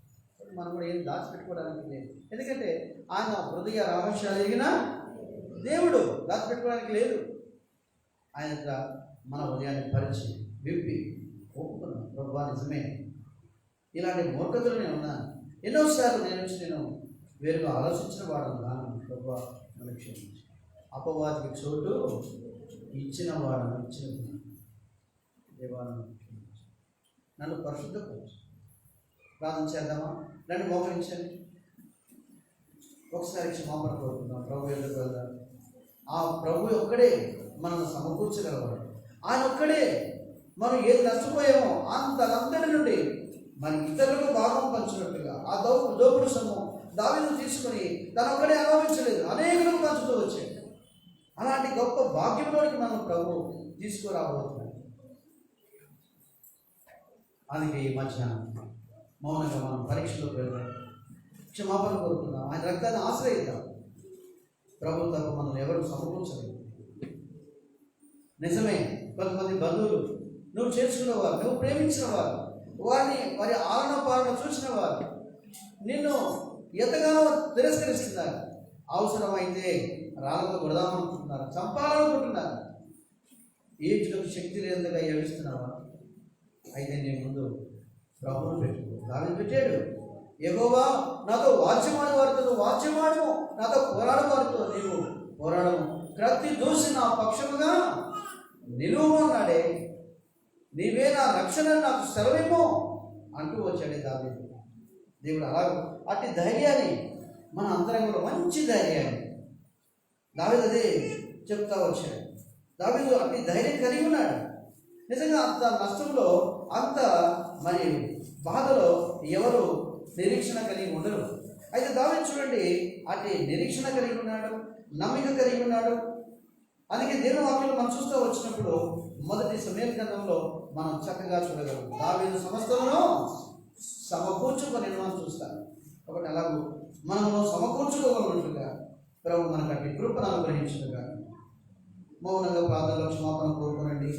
మనం కూడా ఏం దాచిపెట్టుకోవడానికి లేదు. ఎందుకంటే ఆయన హృదయ రహస్యాలు ఎరిగిన దేవుడు, దాచిపెట్టుకోవడానికి లేదు. ఆయన మన హృదయాన్ని పరిచి విప్పి ఒప్పుకున్నాం, ప్రభువా నిజమే ఇలాంటి మూర్ఖతలు నేను ఉన్నాను, ఎన్నోసార్లు నేను వేరుగా ఆలోచించిన వాడు ఉన్నాను, ప్రభువా నన్ను క్షమించు. అపవాదికి చోటు ఇచ్చిన దేవాలను నన్ను పరిశుద్ధపరచు. ప్రార్థన చేద్దామా? నన్ను మోకరించండి. ఒకసారి క్షమాపణ కోరుకుందాం. ప్రభు ఎదురు వెళ్దాం. ఆ ప్రభు ఒక్కడే మనల్ని సమకూర్చగలవాడు. ఆయన ఒక్కడే మనం ఏది నష్టపోయామో అంతలందరి నుండి మన ఇతరులకు భాగం పంచినట్టుగా ఆ దోపుడు సొమ్ము దావీదు తీసుకుని తనొక్కడే అనుభవించలేదు, అనేకులకు పంచుతూ వచ్చాడు. అలాంటి గొప్ప భాగ్యంలోనికి మనం ప్రభు తీసుకురాబోతున్నాడు. అందుకే ఈ మధ్యాహ్నం మౌనంగా మనం పరీక్షలోకి వెళ్దాం, క్షమాపణ కోరుకుందాం, ఆయన రక్తాన్ని ఆశ్రయిద్దాం. ప్రభు తప్ప మనం ఎవరు సమకూర్చలేదు. నిజమే, కొంతమంది బంధువులు నువ్వు చేసుకున్నవారు, నువ్వు ప్రేమించిన వారు, వారి ఆలన పాలన చూసిన వారు నిన్ను ఎంతగానో తిరస్కరిస్తున్నారు. అవసరమైతే రాళ్ళతో కొడదామనుకుంటున్నారు, చంపాలనుకుంటున్నారు. ఏడ్చులకు శక్తి లేదుగా ఏడుస్తున్నావా? అయితే నేను ముందు ప్రభువును పెట్టుకో. దాన్ని పెట్టాడు, యెహోవా నాతో వాచ్యమాడు వారితో వాచ్యమాడము, నాతో పోరాడు వారితో నీవు పోరాడము, ప్రతి దోషి నా పక్షముగా నిలువు అన్నాడే. నీవే నా రక్షణ, నాకు సెలవేమో అంటూ వచ్చాడే దావీదు. దేవుడు అలా అట్టి ధైర్యాన్ని మన అంతరంగంలో, మంచి ధైర్యాన్ని దావీదు అదే చెప్తా వచ్చాడు. దావీదు అట్టి ధైర్యం కలిగి ఉన్నాడు. నిజంగా అంత నష్టంలో, అంత మరి బాధలో ఎవరు నిరీక్షణ కలిగి ఉండరు. అయితే దావీదు చూడండి, అట్టి నిరీక్షణ కలిగి ఉన్నాడు, నమ్మిక కలిగి ఉన్నాడు. అందుకే దేవుని వాక్యంలో మనం చూస్తూ వచ్చినప్పుడు మొదటి సమూయేలు గ్రంథంలో మనం చక్కగా చూడగలం. దావీదు సమస్తమును సమకూర్చుకొని మనం చూస్తాం. కాబట్టి అలాగూ మనము సమకూర్చుకోగలుగుతుందిగా ప్రభు మనకు అట్టి కృపను అనుగ్రహించుగా. మౌనంగా ప్రార్థనలో క్షమాపణ కోరుకోనండి.